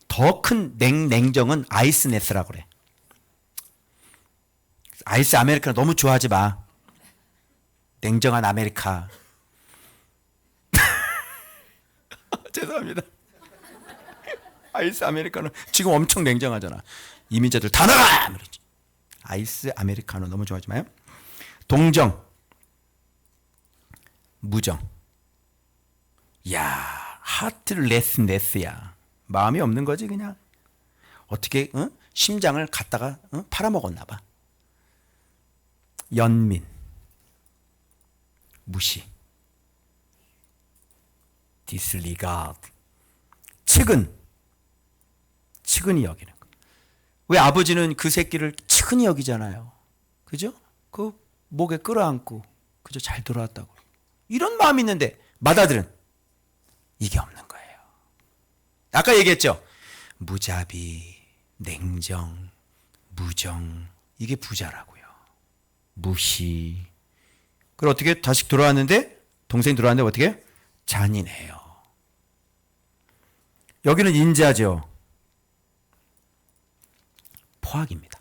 더 큰 냉정은 아이스네스라 그래. 아이스 아메리카노 너무 좋아하지 마. 냉정한 아메리카. 죄송합니다. 아이스 아메리카노 지금 엄청 냉정하잖아. 이민자들 다 나가! 아이스 아메리카노 너무 좋아하지 마요. 동정, 무정. 야, 하트레스야. 마음이 없는 거지 그냥. 어떻게 심장을 갖다가 팔아먹었나 봐. 연민, 무시, 디스리가드, 측은히 여기는 거. 왜 아버지는 그 새끼를 측은히 여기잖아요. 그죠? 그 목에 끌어안고 그저 잘 돌아왔다고. 이런 마음이 있는데 맏아들은 이게 없는 거예요. 아까 얘기했죠. 무자비, 냉정, 무정, 이게 부자라고요. 무시. 그리고 어떻게 다시 돌아왔는데, 동생이 들어왔는데 어떻게? 잔인해요. 여기는 인자죠. 포악입니다.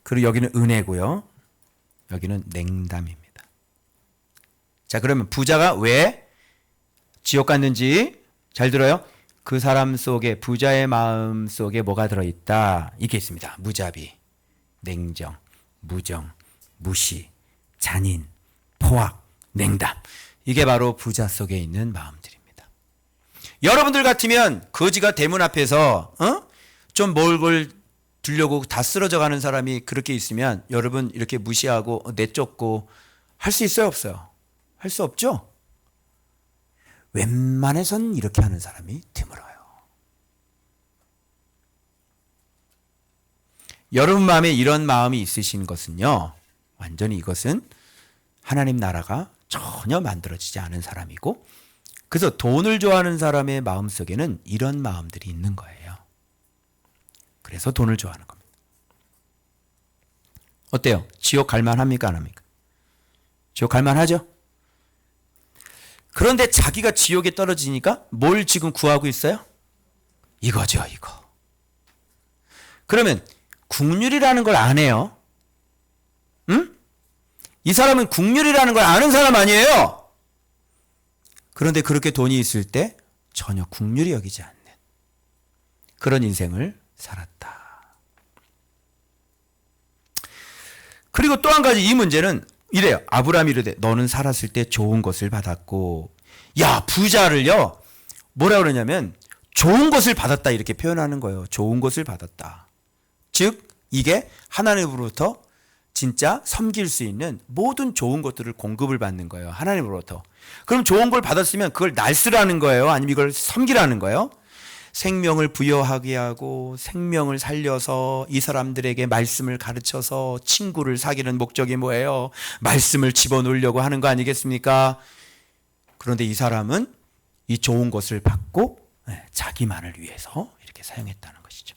그리고 여기는 은혜고요. 여기는 냉담입니다. 자, 그러면 부자가 왜 지옥 갔는지 잘 들어요. 그 사람 속에, 부자의 마음 속에 뭐가 들어있다? 이게 있습니다. 무자비, 냉정, 무정, 무시, 잔인, 포악, 냉담. 이게 바로 부자 속에 있는 마음들입니다. 여러분들 같으면 거지가 대문 앞에서 좀 뭘 두려고 다 쓰러져 가는 사람이 그렇게 있으면 여러분 이렇게 무시하고 내쫓고 할 수 있어요, 없어요? 할 수 없죠? 웬만해선 이렇게 하는 사람이 드물어요. 여러분 마음에 이런 마음이 있으신 것은요, 완전히 이것은 하나님 나라가 전혀 만들어지지 않은 사람이고, 그래서 돈을 좋아하는 사람의 마음속에는 이런 마음들이 있는 거예요. 그래서 돈을 좋아하는 겁니다. 어때요? 지옥 갈만합니까? 안 합니까? 지옥 갈만하죠? 그런데 자기가 지옥에 떨어지니까 뭘 지금 구하고 있어요? 이거죠, 이거. 그러면 국률이라는 걸 안 해요. 응? 이 사람은 국률이라는 걸 아는 사람 아니에요. 그런데 그렇게 돈이 있을 때 전혀 국률이 여기지 않는 그런 인생을 살았다. 그리고 또 한 가지 이 문제는 이래요. 아브라함이 이르되 너는 살았을 때 좋은 것을 받았고, 야, 부자를요 뭐라 그러냐면 좋은 것을 받았다 이렇게 표현하는 거예요. 좋은 것을 받았다. 즉 이게 하나님으로부터 진짜 섬길 수 있는 모든 좋은 것들을 공급을 받는 거예요. 하나님으로부터. 그럼 좋은 걸 받았으면 그걸 날 쓰라는 거예요? 아니면 이걸 섬기라는 거예요? 생명을 부여하게 하고 생명을 살려서 이 사람들에게 말씀을 가르쳐서 친구를 사귀는 목적이 뭐예요? 말씀을 집어넣으려고 하는 거 아니겠습니까? 그런데 이 사람은 이 좋은 것을 받고 자기만을 위해서 이렇게 사용했다는 것이죠.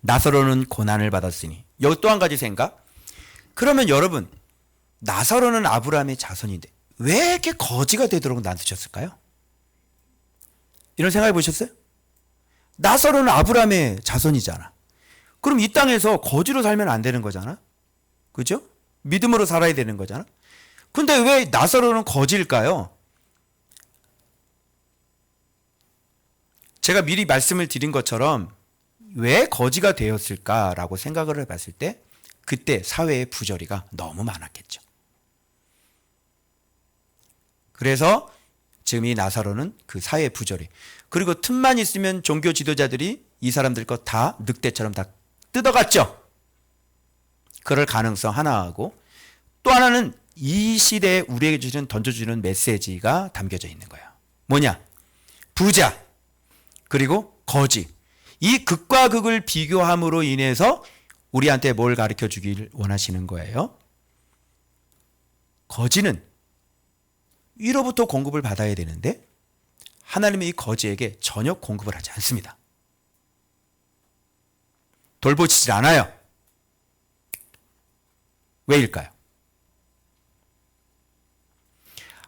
나사로는 고난을 받았으니. 여기 또 한 가지 생각. 그러면 여러분, 나사로는 아브라함의 자손인데 왜 이렇게 거지가 되도록 놔두셨을까요? 이런 생각해 보셨어요? 나사로는 아브라함의 자손이잖아. 그럼 이 땅에서 거지로 살면 안 되는 거잖아. 그죠? 믿음으로 살아야 되는 거잖아. 근데 왜 나사로는 거지일까요? 제가 미리 말씀을 드린 것처럼 왜 거지가 되었을까라고 생각을 해봤을 때 그때 사회의 부조리가 너무 많았겠죠. 그래서 지금 이 나사로는 그 사회의 부조리, 그리고 틈만 있으면 종교 지도자들이 이 사람들 거 다 늑대처럼 다 뜯어갔죠. 그럴 가능성 하나하고, 또 하나는 이 시대에 우리에게 던져주는 메시지가 담겨져 있는 거예요. 뭐냐? 부자 그리고 거지. 이 극과 극을 비교함으로 인해서 우리한테 뭘 가르쳐 주길 원하시는 거예요? 거지는 위로부터 공급을 받아야 되는데 하나님의 이 거지에게 전혀 공급을 하지 않습니다. 돌보시질 않아요. 왜일까요?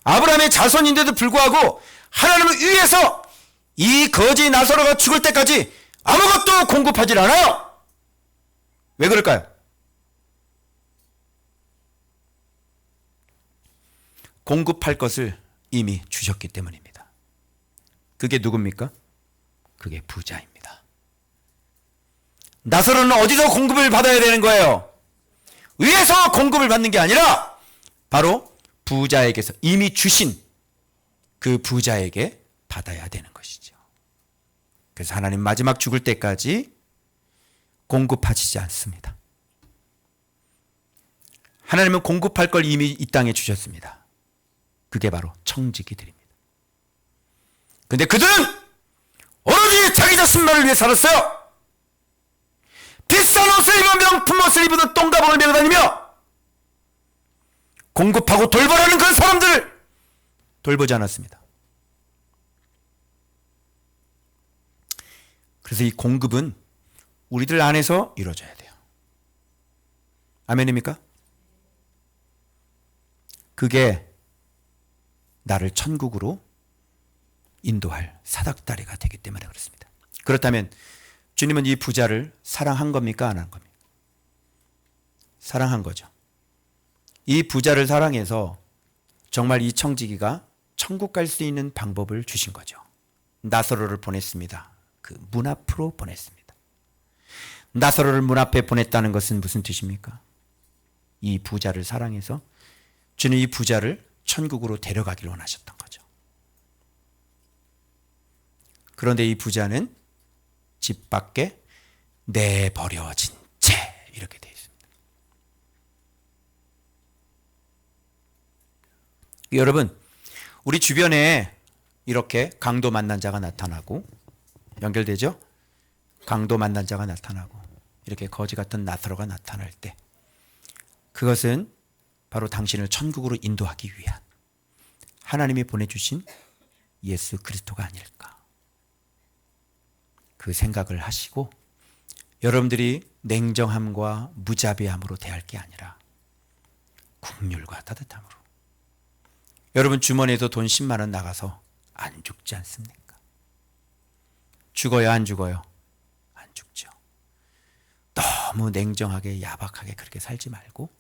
아브라함의 자손인데도 불구하고 하나님을 위해서 이 거지 나사로가 죽을 때까지 아무것도 공급하지 않아요. 왜 그럴까요? 공급할 것을 이미 주셨기 때문입니다. 그게 누굽니까? 그게 부자입니다. 나사로는 어디서 공급을 받아야 되는 거예요? 위에서 공급을 받는 게 아니라 바로 부자에게서 이미 주신 그 부자에게 받아야 되는 것이죠. 그래서 하나님 마지막 죽을 때까지 공급하시지 않습니다. 하나님은 공급할 걸 이미 이 땅에 주셨습니다. 그게 바로 청지기들입니다. 근데 그들은 오로지 자기 자신만을 위해 살았어요. 비싼 옷을 입은 명품 옷을 입은 똥가방을 메고 다니며 공급하고 돌보라는 그 사람들을 돌보지 않았습니다. 그래서 이 공급은 우리들 안에서 이루어져야 돼요. 아멘입니까? 그게 나를 천국으로 인도할 사닥다리가 되기 때문에 그렇습니다. 그렇다면 주님은 이 부자를 사랑한 겁니까? 안 한 겁니까? 사랑한 거죠. 이 부자를 사랑해서 정말 이 청지기가 천국 갈 수 있는 방법을 주신 거죠. 나사로를 보냈습니다. 그 문 앞으로 보냈습니다. 나사로를 문 앞에 보냈다는 것은 무슨 뜻입니까? 이 부자를 사랑해서 주는 이 부자를 천국으로 데려가기를 원하셨던 거죠. 그런데 이 부자는 집 밖에 내버려진 채 이렇게 되어 있습니다. 여러분, 우리 주변에 이렇게 강도 만난 자가 나타나고, 연결되죠? 강도 만난 자가 나타나고 이렇게 거지 같은 나사로가 나타날 때, 그것은 바로 당신을 천국으로 인도하기 위한 하나님이 보내주신 예수 그리스도가 아닐까, 그 생각을 하시고, 여러분들이 냉정함과 무자비함으로 대할 게 아니라 국률과 따뜻함으로. 여러분 주머니에서 돈 10만 원 나가서 안 죽지 않습니까? 죽어요, 안 죽어요? 안 죽죠. 너무 냉정하게 야박하게 그렇게 살지 말고,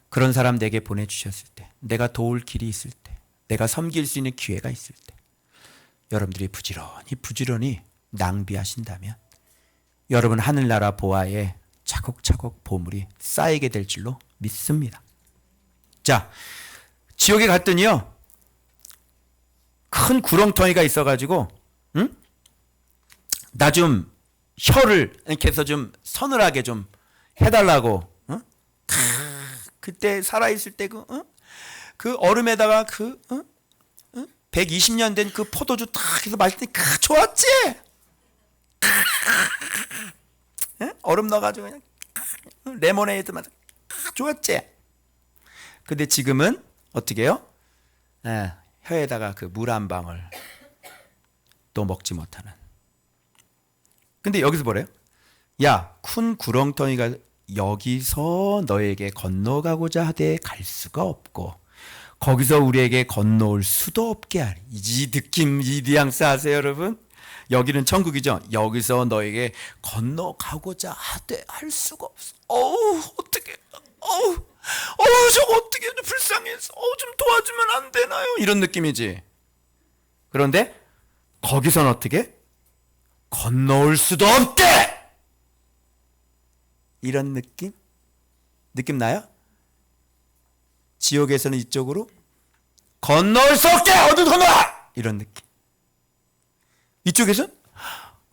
그런 사람 내게 보내주셨을 때, 내가 도울 길이 있을 때, 내가 섬길 수 있는 기회가 있을 때, 여러분들이 부지런히 낭비하신다면 여러분 하늘나라 보아에 차곡차곡 보물이 쌓이게 될 줄로 믿습니다. 자, 지옥에 갔더니요, 큰 구렁텅이가 있어가지고, 나 좀 혀를 이렇게 해서 좀 서늘하게 좀 해달라고. 그때 살아있을 때 그 얼음에다가 120년 된 그 포도주 딱 해서 마실 때 좋았지? 얼음 넣어가지고 그냥 레모네이드 맛 좋았지? 근데 지금은 어떻게 해요? 혀에다가 그 물 한 방울 또 먹지 못하는. 근데 여기서 뭐래요? 야, 큰 구렁텅이가 여기서 너에게 건너가고자 하되 갈 수가 없고, 거기서 우리에게 건너올 수도 없게 하리. 이 느낌, 이 뉘앙스 아세요, 여러분? 여기는 천국이죠. 여기서 너에게 건너가고자 하되 할 수가 없어. 어떻게? 저거 어떻게 불쌍해서 좀 도와주면 안 되나요? 이런 느낌이지. 그런데 거기선 어떻게? 건너올 수도 없대. 이런 느낌? 느낌 나요? 지옥에서는 이쪽으로 건너올 수 없게 어디 건너와! 이런 느낌. 이쪽에서는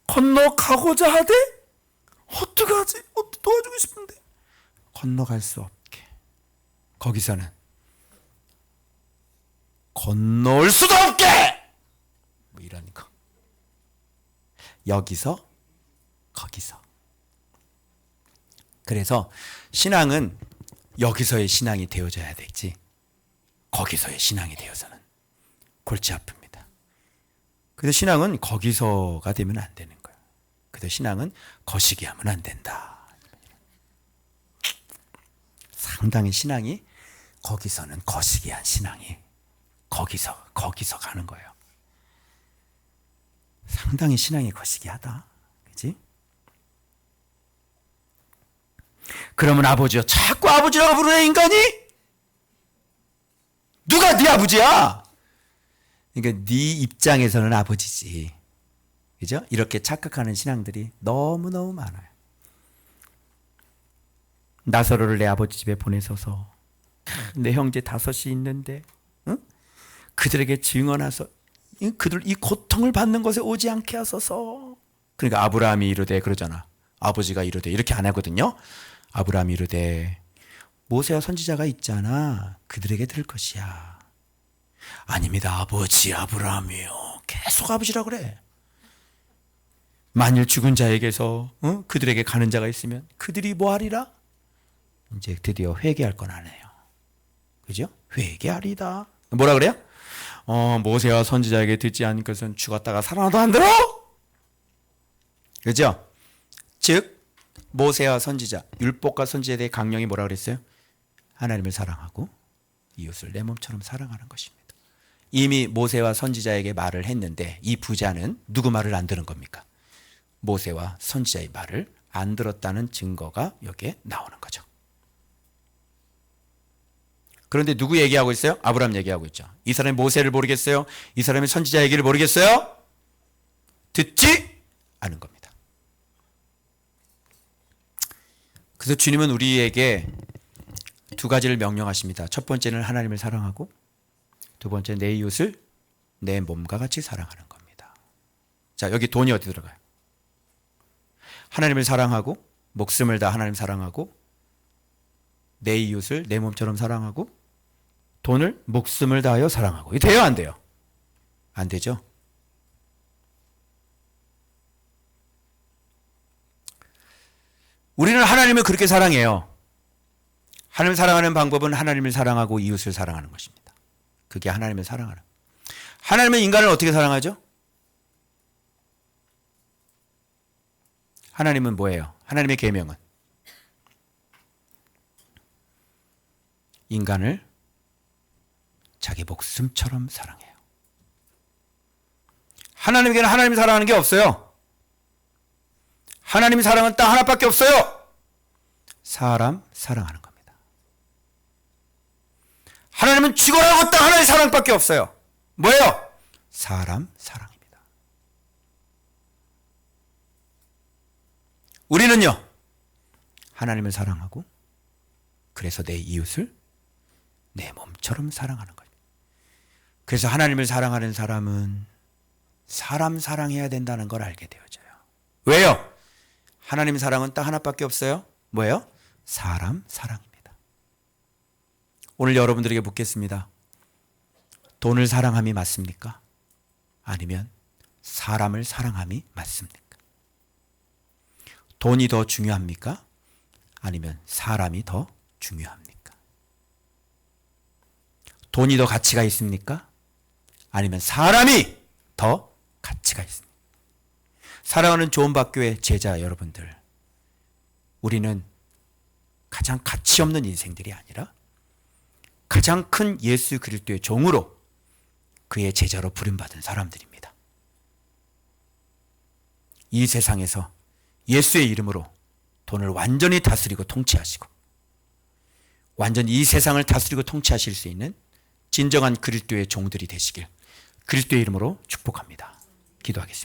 건너가고자 하되 어떡하지? 도와주고 싶은데 건너갈 수 없게. 거기서는 건너올 수도 없게! 뭐 이런 거. 여기서 거기서. 그래서 신앙은 여기서의 신앙이 되어져야 되지, 거기서의 신앙이 되어서는 골치 아픕니다. 그래서 신앙은 거기서가 되면 안 되는 거예요. 그래서 신앙은 거시기 하면 안 된다. 상당히 신앙이 거기서는 거시기한 신앙이 거기서 가는 거예요. 상당히 신앙이 거시기하다. 그지? 그러면 아버지요, 자꾸 아버지라고 부르네 인간이? 누가 네 아버지야? 그러니까 네 입장에서는 아버지지. 그죠? 이렇게 착각하는 신앙들이 너무너무 많아요. 나사로를 내 아버지 집에 보내소서. 내 형제 5이 있는데 그들에게 증언하소. 그들 이 고통을 받는 것에 오지 않게 하소서. 그러니까 아브라함이 이르되 그러잖아. 아버지가 이르되 이렇게 안 하거든요. 아브라함이 이르되 모세와 선지자가 있잖아. 그들에게 들을 것이야. 아닙니다. 아버지 아브라함이요. 계속 아버지라 그래. 만일 죽은 자에게서 그들에게 가는 자가 있으면 그들이 뭐 하리라? 이제 드디어 회개할 건 안 해요. 그죠? 회개하리다. 뭐라 그래요? 모세와 선지자에게 듣지 않은 것은 죽었다가 살아나도 안 들어? 그죠? 즉 모세와 선지자, 율법과 선지자에 대해 강령이 뭐라 그랬어요? 하나님을 사랑하고 이웃을 내 몸처럼 사랑하는 것입니다. 이미 모세와 선지자에게 말을 했는데 이 부자는 누구 말을 안 들은 겁니까? 모세와 선지자의 말을 안 들었다는 증거가 여기에 나오는 거죠. 그런데 누구 얘기하고 있어요? 아브라함 얘기하고 있죠. 이 사람이 모세를 모르겠어요? 이 사람이 선지자 얘기를 모르겠어요? 듣지 않은 겁니다. 그래서 주님은 우리에게 두 가지를 명령하십니다. 첫 번째는 하나님을 사랑하고 두 번째는 내 이웃을 내 몸과 같이 사랑하는 겁니다. 자, 여기 돈이 어디 들어가요? 하나님을 사랑하고 목숨을 다 하나님 사랑하고 내 이웃을 내 몸처럼 사랑하고 돈을 목숨을 다하여 사랑하고. 이거 돼요, 안 돼요? 안 되죠. 우리는 하나님을 그렇게 사랑해요. 하나님을 사랑하는 방법은 하나님을 사랑하고 이웃을 사랑하는 것입니다. 그게 하나님을 사랑하는. 하나님은 인간을 어떻게 사랑하죠? 하나님은 뭐예요? 하나님의 계명은 인간을 자기 목숨처럼 사랑해요. 하나님에게는 하나님을 사랑하는 게 없어요. 하나님의 사랑은 딱 하나밖에 없어요. 사람 사랑하는 겁니다. 하나님은 죽어라고 딱 하나의 사랑밖에 없어요. 뭐예요? 사람 사랑입니다. 우리는요, 하나님을 사랑하고 그래서 내 이웃을 내 몸처럼 사랑하는 거예요. 그래서 하나님을 사랑하는 사람은 사람 사랑해야 된다는 걸 알게 되어져요. 왜요? 하나님 사랑은 딱 하나밖에 없어요. 뭐예요? 사람 사랑입니다. 오늘 여러분들에게 묻겠습니다. 돈을 사랑함이 맞습니까? 아니면 사람을 사랑함이 맞습니까? 돈이 더 중요합니까? 아니면 사람이 더 중요합니까? 돈이 더 가치가 있습니까? 아니면 사람이 더 가치가 있습니까? 사랑하는 좋은박교의 제자 여러분들, 우리는 가장 가치 없는 인생들이 아니라 가장 큰 예수 그리스도의 종으로 그의 제자로 부름받은 사람들입니다. 이 세상에서 예수의 이름으로 돈을 완전히 다스리고 통치하시고 완전히 이 세상을 다스리고 통치하실 수 있는 진정한 그리스도의 종들이 되시길 그리스도의 이름으로 축복합니다. 기도하겠습니다.